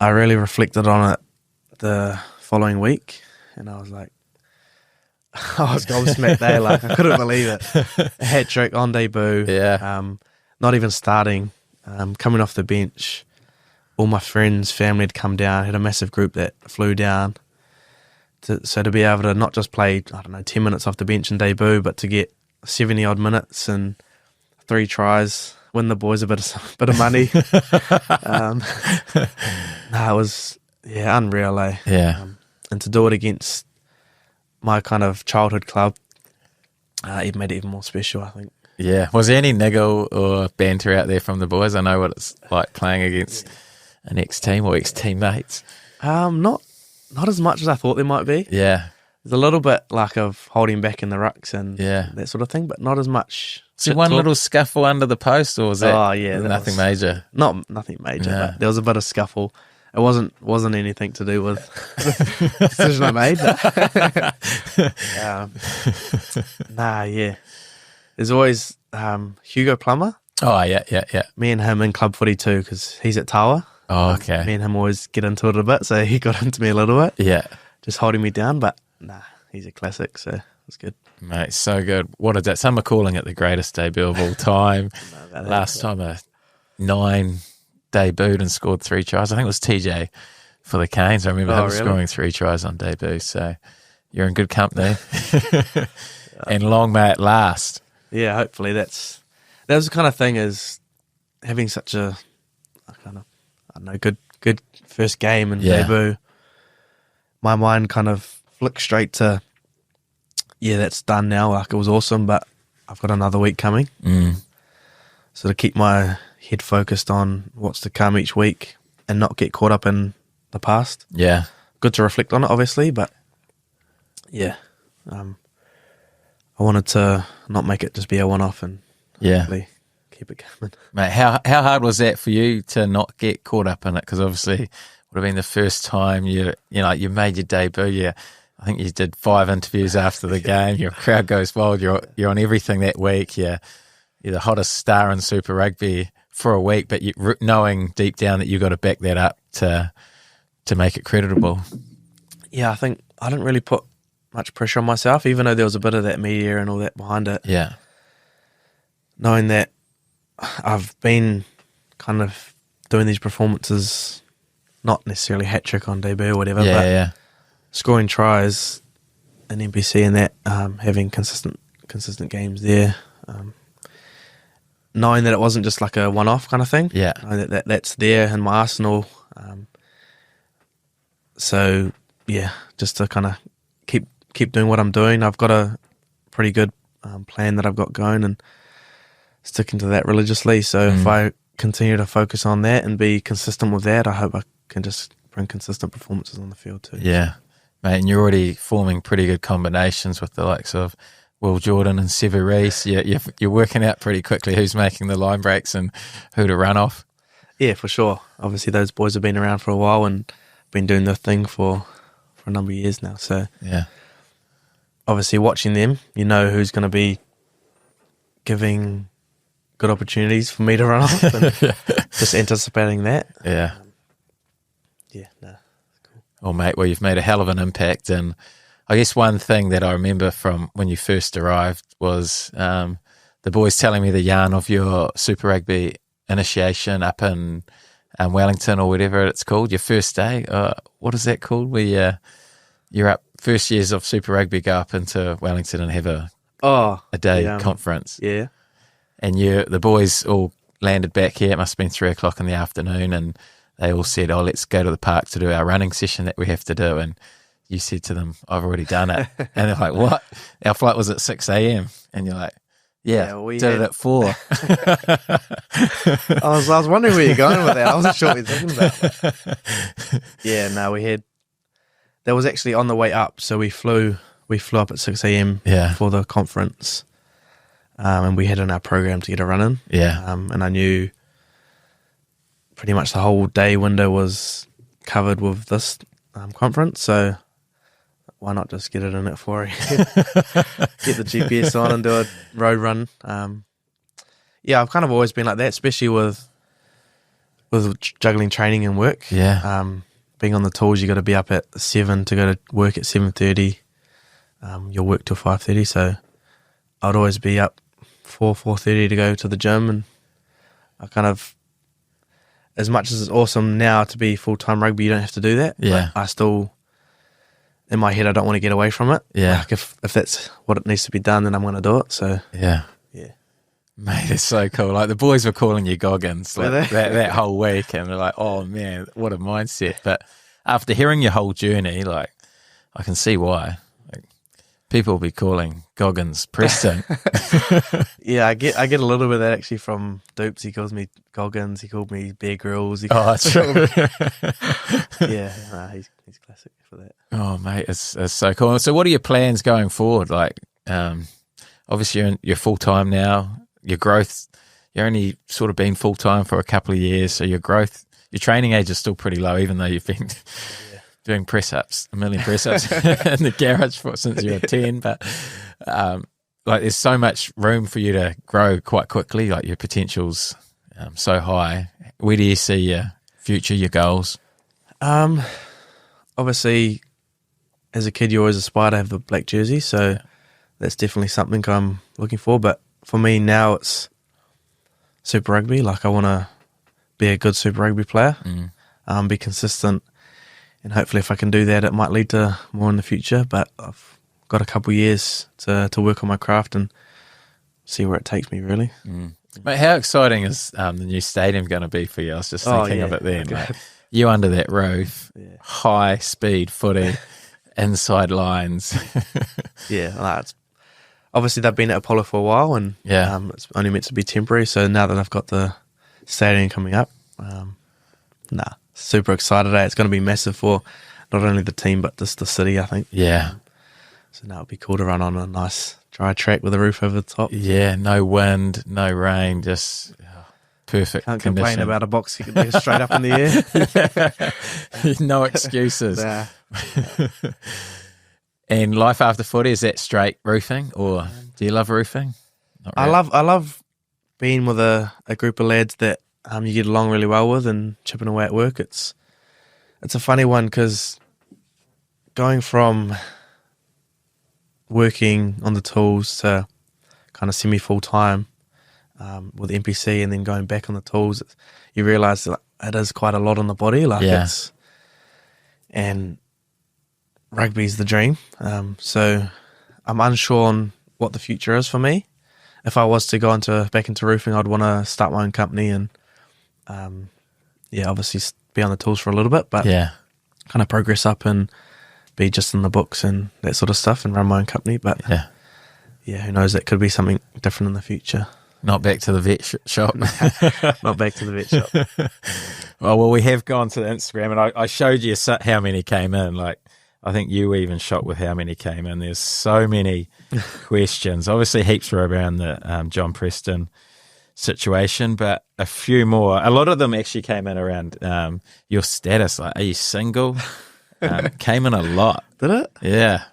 I really reflected on it the following week, and I was like, I was gobsmacked there. Like, I couldn't believe it. A hat trick on debut. Yeah. Not even starting. Coming off the bench. All my friends, family had come down. Had a massive group that flew down. So to be able to not just play, 10 minutes off the bench and debut, but to get 70 odd minutes and 3 tries, win the boys a bit of money. It was unreal, eh? Yeah. And to do it against my kind of childhood club, it made it even more special, I think. Yeah. Was there any niggle or banter out there from the boys? I know what it's like playing against an ex-team or ex-teammates. Not as much as I thought there might be. Yeah. There's a little bit like of holding back in the rucks and Yeah. that sort of thing, but not as much. So one little scuffle under the post, or was that? Oh yeah, nothing major. Nothing major. Yeah. But there was a bit of scuffle. It wasn't anything to do with the decision I made. Yeah. There's always Hugo Plummer. Oh yeah. Me and him in club footy too, because he's at Tawa. Oh, okay. Me and him always get into it a bit, so he got into me a little bit. Yeah. Just holding me down, but he's a classic, so it's good. Mate, so good. What is that? Some are calling it the greatest debut of all time. Last time a 9 debuted and scored 3 tries. I think it was TJ for the Canes. I remember him scoring 3 tries on debut, so you're in good company. And long may it last. Yeah, hopefully that was the kind of thing, is having such a kind of good first game and debut. My mind kind of flicked straight to, that's done now. Like, it was awesome, but I've got another week coming. So to keep my head focused on what's to come each week and not get caught up in the past. Yeah. Good to reflect on it, obviously, but I wanted to not make it just be a one-off and keep it coming. Mate, how hard was that for you to not get caught up in it? Because obviously it would have been the first time you made your debut. Yeah, I think you did 5 interviews after the game. Your crowd goes wild. You're on everything that week. You're the hottest star in Super Rugby for a week, but knowing deep down that you got to back that up to make it creditable. Yeah, I think I didn't really put much pressure on myself, even though there was a bit of that media and all that behind it. Yeah. Knowing that I've been kind of doing these performances, not necessarily hat trick on debut or whatever, but scoring tries in NPC and that, having consistent games there, knowing that it wasn't just like a one-off kind of thing. Yeah. Knowing that's there in my arsenal. So yeah, just to kind of keep doing what I'm doing. I've got a pretty good plan that I've got going and sticking to that religiously. So if I continue to focus on that and be consistent with that, I hope I can just bring consistent performances on the field too. Yeah, mate, and you're already forming pretty good combinations with the likes of Will Jordan and Sevu Reece. You're working out pretty quickly who's making the line breaks and who to run off. Yeah, for sure. Obviously, those boys have been around for a while and been doing their thing for a number of years now. So Yeah, obviously watching them, you know who's going to be giving good opportunities for me to run off and just anticipating that. yeah. Yeah, no. Oh, mate, well, you've made a hell of an impact. And I guess one thing that I remember from when you first arrived was the boys telling me the yarn of your Super Rugby initiation up in Wellington or whatever it's called, your first day. What is that called? Where you're up, first years of Super Rugby, go up into Wellington and have a day conference. Yeah. And the boys all landed back here. It must have been 3 o'clock in the afternoon, and they all said, "Oh, let's go to the park to do our running session that we have to do." And you said to them, "I've already done it." And they're like, "What? Our flight was at 6 a.m." And you're like, "Yeah, we did it at 4. I was wondering where you're going with that. I wasn't sure what you're thinking about. Yeah, no, that was actually on the way up. So we flew up at 6 a.m. for the conference. And we had in our program to get a run in. Yeah. And I knew pretty much the whole day window was covered with this conference. So why not just get it in at 4 a.m. Get the GPS on and do a road run. Yeah, I've kind of always been like that, especially with juggling training and work. Yeah. Being on the tools, you got to be up at 7 to go to work at 7:30. You'll work till 5:30. So I'd always be up 4:30 to go to the gym, and I kind of, as much as it's awesome now to be full-time rugby, you don't have to do that. Yeah. But I still, in my head, I don't want to get away from it. Yeah. Like if that's what it needs to be done, then I'm going to do it. So Yeah. Mate, it's so cool. Like the boys were calling you Goggins like that whole week, and they're like, "Oh man, what a mindset!" But after hearing your whole journey, like I can see why. Like, people will be calling Goggins Preston. Yeah, I get a little bit of that actually from Dupes. He calls me Goggins. He called me Bear Grylls. That's true. Yeah, he's classic for that. Oh mate, it's so cool. So, what are your plans going forward? Like, obviously you're full time now. Your growth, you're only sort of been full time for a couple of years, so your training age is still pretty low, even though you've been doing press-ups, a million press-ups in the garage since you were 10. But like, there's so much room for you to grow quite quickly. Like your potential's so high. Where do you see your future, your goals? Obviously, as a kid, you always aspire to have the black jersey, so that's definitely something I'm looking for. But for me now, it's Super Rugby. Like I want to be a good Super Rugby player, be consistent, and hopefully if I can do that, it might lead to more in the future. But I've got a couple of years to work on my craft and see where it takes me, really. Mate, how exciting is the new stadium going to be for you? I was just thinking of it then. Like, you under that roof, high speed footy, inside lines. It's obviously they've been at Apollo for a while, and it's only meant to be temporary. So now that I've got the stadium coming up, super excited. It's going to be massive for not only the team but just the city, I think. Yeah. So now it'll be cool to run on a nice dry track with a roof over the top. Yeah, no wind, no rain, just perfect. Can't condition. complain about a box you can be straight up in the air. No excuses. And life after footy, is that straight roofing, or do you love roofing? I love being with a group of lads that you get along really well with and chipping away at work. It's a funny one because going from working on the tools to kind of semi full time with NPC and then going back on the tools, you realise that it is quite a lot on the body. And rugby's the dream. So I'm unsure on what the future is for me. If I was to go back into roofing, I'd want to start my own company and obviously be on the tools for a little bit, but kind of progress up in be just in the books and that sort of stuff and run my own company. But yeah, who knows? That could be something different in the future. Not back to the vet shop. Not back to the vet shop. Well, we have gone to the Instagram, and I showed you how many came in. Like, I think you were even shocked with how many came in. There's so many questions. Obviously, heaps were around the John Preston situation, but a few more. A lot of them actually came in around your status. Like, are you single? Came in a lot. Did it? Yeah.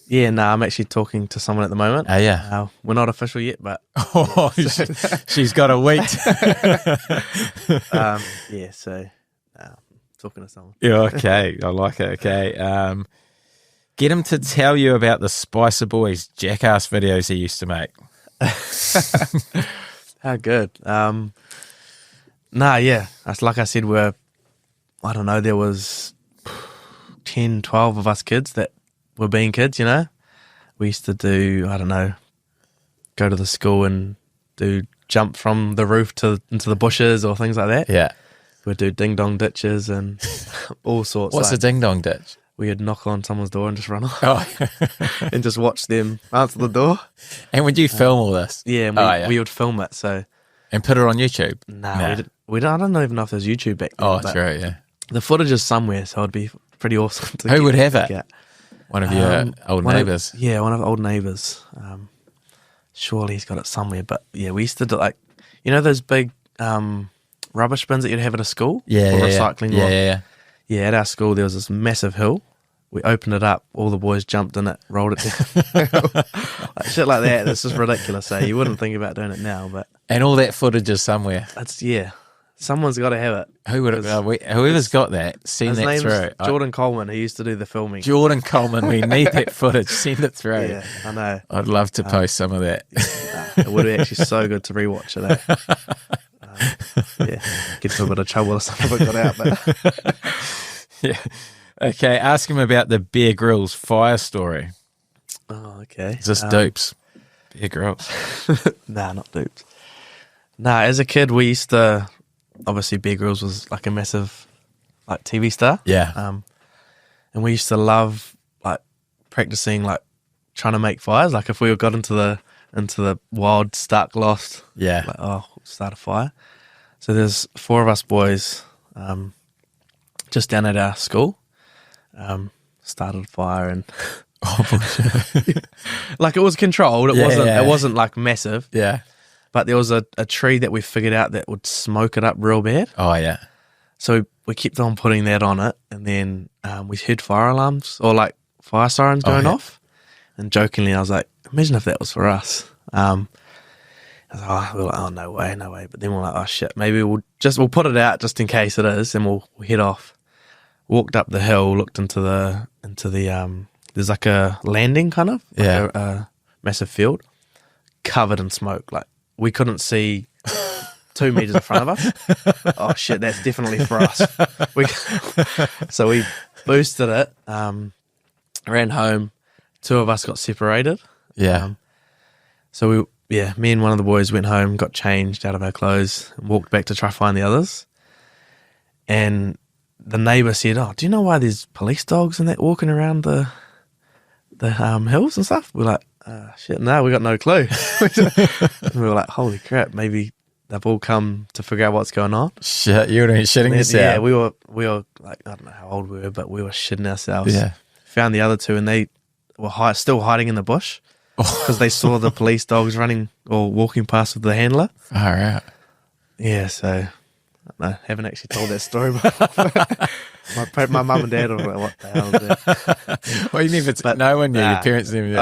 Yeah, no, I'm actually talking to someone at the moment. Oh, yeah. We're not official yet, but... Oh, she's got a week. Yeah, so talking to someone. Yeah, okay. I like it. Okay. Get him to tell you about the Spicer Boys jackass videos he used to make. How good. Yeah. That's like I said, I don't know, there was 10, 12 of us kids that were being kids, you know. We used to do, I don't know, go to the school and jump from the roof into the bushes or things like that. Yeah. We'd do ding-dong ditches and all sorts. What's a ding-dong ditch? We'd knock on someone's door and just run off. Oh. And just watch them answer the door. And would you film all this? Yeah, we would film it. So and put it on YouTube? Nah. We don't, I don't even know if there's YouTube back then. Oh, true, yeah. The footage is somewhere, so it'd be pretty awesome to Who would have it? Get. One of your old neighbours? One of our old neighbours. Surely he's got it somewhere. But yeah, we used to do like, you know those big rubbish bins that you'd have at a school? Yeah, or recycling lot? Yeah. Yeah, at our school there was this massive hill. We opened it up, all the boys jumped in it, rolled it down. Like shit like that. It's just ridiculous. So you wouldn't think about doing it now, but and all that footage is somewhere. Someone's got to have it. Whoever's got that, send that through. Jordan Coleman, who used to do the filming. Jordan Coleman, we need that footage. Send it through. Yeah, I know. I'd love to post some of that. It would be actually so good to rewatch it. Get into a bit of trouble if some of it got out. But yeah. Okay, ask him about the Bear Grylls fire story. Oh, okay. Is this dupes? Bear Grylls. Nah, not dupes. Nah, as a kid, we used to... Obviously, Bear Grylls was like a massive like TV star. Yeah. And we used to love like practicing, like trying to make fires. Like if we got into the wild, stark loft. Yeah. Like, start a fire. So there's 4 of us boys just down at our school. Started a fire and like it was controlled. It wasn't like massive. Yeah. But there was a tree that we figured out that would smoke it up real bad. Oh, yeah. So we kept on putting that on it, and then we heard fire alarms or like fire sirens going off. And jokingly, I was like, imagine if that was for us. We were like, oh, no way. But then we're like, oh, shit, maybe we'll put it out just in case it is, and we'll head off. Walked up the hill, looked into the there's like a landing kind of, like a massive field, covered in smoke, like. We couldn't see 2 meters in front of us. Oh shit, that's definitely for us. So we boosted it, ran home. 2 of us got separated. Yeah. So me and one of the boys went home, got changed out of our clothes, and walked back to try to find the others. And the neighbour said, "Oh, do you know why there's police dogs and that walking around the hills and stuff?" We're like, shit, no, we got no clue. And we were like, holy crap, maybe they've all come to figure out what's going on. Shit, you were shitting yourself. Yeah, we were like, I don't know how old we were, but we were shitting ourselves. Yeah. Found the other 2 and they were still hiding in the bush because they saw the police dogs running or walking past with the handler. Far out. Yeah, so I don't know, haven't actually told that story before. My mum and dad were like, what the hell is that? Well, you never no one knew. Your parents knew.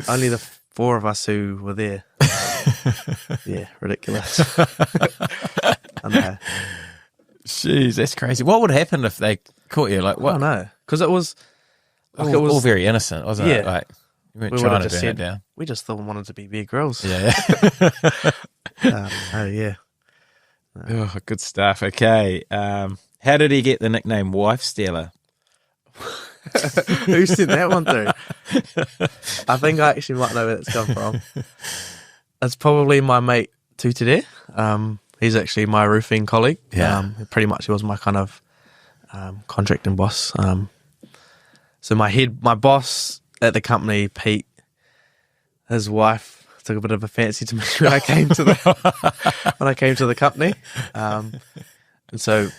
Only the 4 of us who were there. Yeah, ridiculous. I know. Jeez, that's crazy. What would happen if they caught you? Like, what? I don't know. Because it was all very innocent, wasn't it? Like, you weren't trying to burn it down. We just thought we wanted to be Bear Grylls. Yeah. Yeah. Oh, good stuff. Okay. How did he get the nickname Wife Stealer? Who sent that one through? I think I actually might know where it's come from. It's probably my mate Tutire. He's actually my roofing colleague. Yeah. Pretty much he was my kind of contracting boss. So my boss at the company, Pete, his wife took a bit of a fancy to me when I came to the company, and so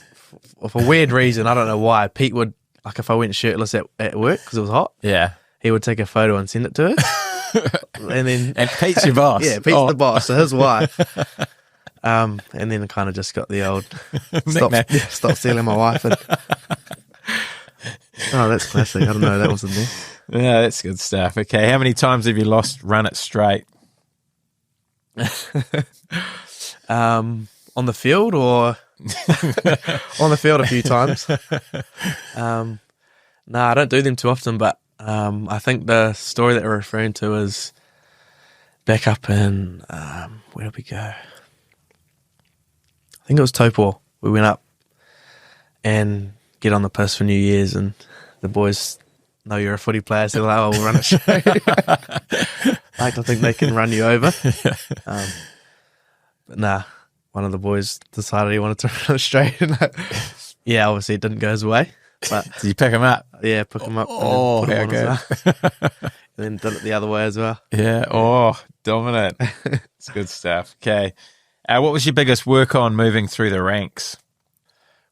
for a weird reason, I don't know why, Pete would, like, if I went shirtless at work because it was hot, he would take a photo and send it to her, and Pete's your boss. Yeah, Pete's the boss, so his wife. And then I kind of just got the old stop stealing my wife. Oh, that's classic. I don't know, that wasn't there. Yeah, that's good stuff. Okay, how many times have you lost run it straight? On the field or on the field a few times. No, I don't do them too often, but I think the story that we're referring to is back up in, where did we go? I think it was Taupo. We went up and get on the piss for New Year's, and the boys know you're a footy player, so they're like, oh, we'll run a show. I like to think they can run you over. But nah, one of the boys decided he wanted to run it straight. And yeah, obviously it didn't go his way. But Did you pick him up? yeah, pick him up. Oh, and then put him how on his good. arm. And then did it the other way as well. Yeah. Oh, dominant. It's good stuff. Okay. What was your biggest work on moving through the ranks?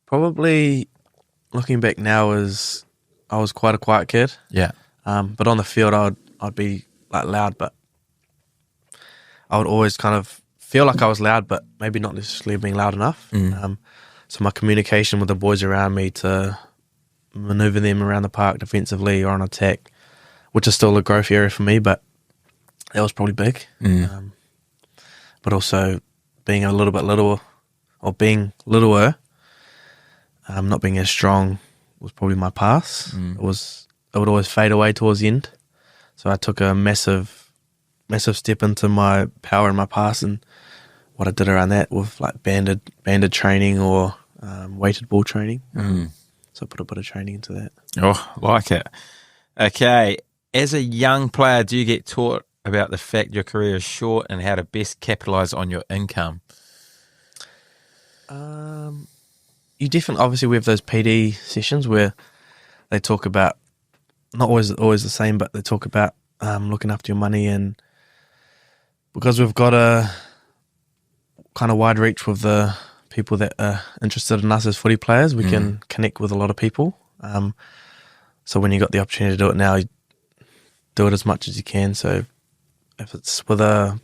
Probably, looking back now, is I was quite a quiet kid. Yeah. But on the field, I'd be like loud, but I would always kind of feel like I was loud, but maybe not necessarily being loud enough. So my communication with the boys around me to maneuver them around the park defensively or on attack, which is still a growth area for me, but that was probably big. But also being a little bit little, or being littler, not being as strong was probably my pass. It would always fade away towards the end. So I took a massive step into my power and my pass, and what I did around that with like banded training or weighted ball training. So I put a bit of training into that. Oh, like it. Okay. As a young player, do you get taught about the fact your career is short and how to best capitalise on your income? You definitely, obviously we have those PD sessions where they talk about, not always the same, but they talk about looking after your money, and because we've got a kind of wide reach with the people that are interested in us as footy players, we can connect with a lot of people. So when you got the opportunity to do it now, you do it as much as you can. So if it's with a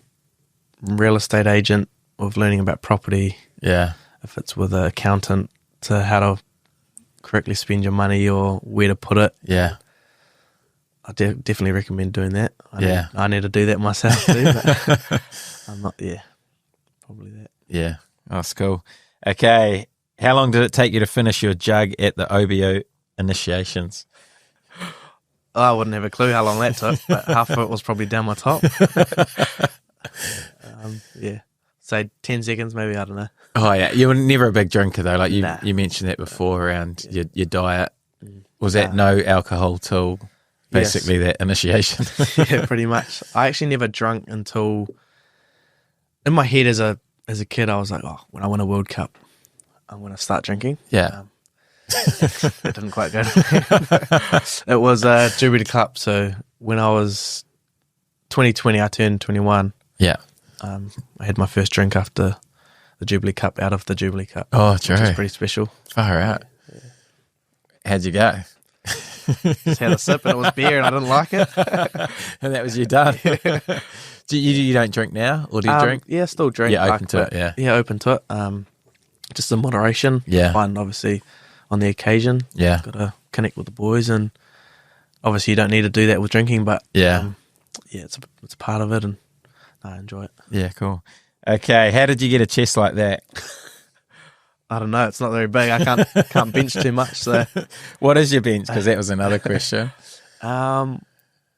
real estate agent, with learning about property, if it's with an accountant to how to correctly spend your money or where to put it, I definitely recommend doing that. I need to do that myself too, but I'm not, probably that. Yeah, oh, that's cool. Okay, how long did it take you to finish your jug at the OBO initiations? I wouldn't have a clue how long that took, but half of it was probably down my top. Say 10 seconds maybe, I don't know. Oh yeah, you were never a big drinker though, like you mentioned that before around your diet. Was that no alcohol till basically that initiation? Yeah, pretty much. I actually never drunk until, in my head as a kid, I was like, oh, when I win a World Cup, I'm going to start drinking. Yeah. It didn't quite go. It was a Jubilee Cup, so when I was 2020, I turned 21. Yeah. I had my first drink after the Jubilee Cup, out of the Jubilee Cup. Oh, true. Which is pretty special. Far out. Yeah. How'd you go? Just had a sip and it was beer and I didn't like it. And that was you done. You don't drink now, or do you drink? Yeah, still drink. Yeah, open to it, yeah. Yeah, open to it. Just in moderation. Yeah. Fine, obviously, on the occasion. Yeah. Got to connect with the boys, and obviously you don't need to do that with drinking, but it's a part of it, and I enjoy it. Yeah, cool. Okay, how did you get a chest like that? I don't know. It's not very big. I can't bench too much. So, what is your bench? Because that was another question. My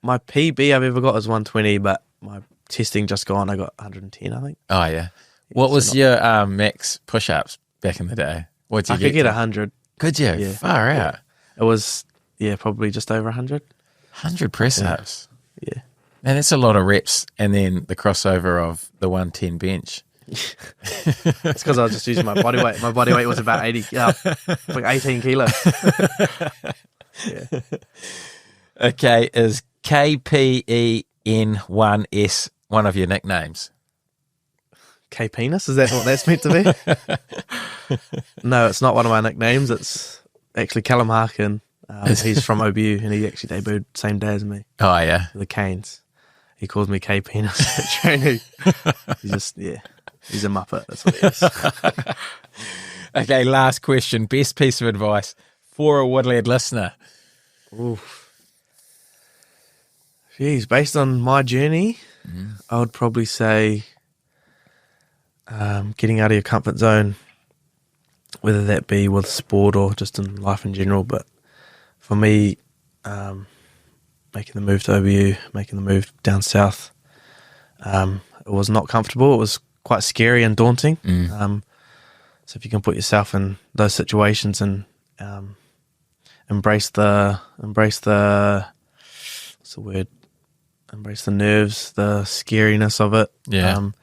PB I've ever got is 120, but my testing just gone. I got 110, I think. Oh yeah. What was your max push-ups back in the day? What did you I could get 100. Could you? Yeah. Far out. It was probably just over 100. 100 press-ups. Yeah. Man, that's a lot of reps, and then the crossover of the 110 bench. It's because I was just using my body weight. My body weight was about 80, like 18 kilos. Yeah. Okay, is KPEN1S one of your nicknames? K Penis, is that what that's meant to be? No, it's not one of my nicknames. It's actually Callum Harkin. He's from OBU and he actually debuted same day as me. Oh, yeah. The Canes. He calls me K Penis at training. He's a muppet. That's what he is. Okay, last question. Best piece of advice for a Woodland listener? Oof. Jeez, based on my journey, I would probably say getting out of your comfort zone, whether that be with sport or just in life in general. But for me, making the move to OBU, making the move down south, it was not comfortable. It was quite scary and daunting. So if you can put yourself in those situations and embrace the what's the word? Embrace the nerves, the scariness of it, and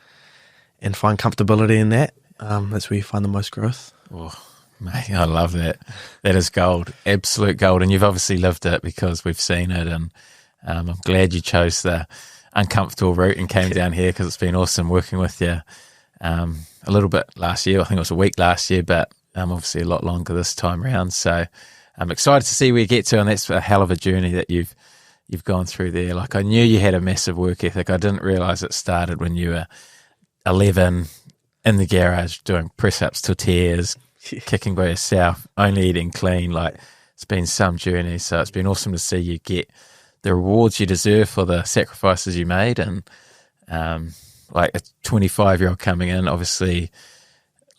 find comfortability in that. That's where you find the most growth. Oh, mate, I love that. That is gold, absolute gold. And you've obviously lived it because we've seen it. And I'm glad you chose the uncomfortable route and came down here because it's been awesome working with you. A little bit last year, I think it was a week last year, but obviously a lot longer this time around. So I'm excited to see where you get to, and that's a hell of a journey that you've gone through there. Like, I knew you had a massive work ethic. I didn't realise it started when you were 11 in the garage doing press-ups, tortillas, kicking by yourself, only eating clean. Like, it's been some journey. So it's been awesome to see you get the rewards you deserve for the sacrifices you made. And like a 25-year-old coming in, obviously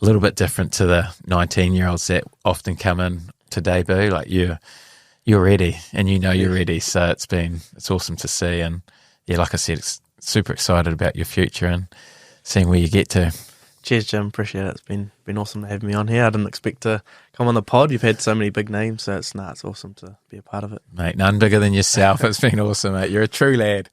a little bit different to the 19-year-olds that often come in to debut. Like, you're ready, and you're ready. So it's awesome to see. And yeah, like I said, super excited about your future and seeing where you get to. Cheers, Jim. Appreciate it. It's been awesome to have me on here. I didn't expect to come on the pod. You've had so many big names, so it's awesome to be a part of it. Mate, none bigger than yourself. It's been awesome, mate. You're a true lad.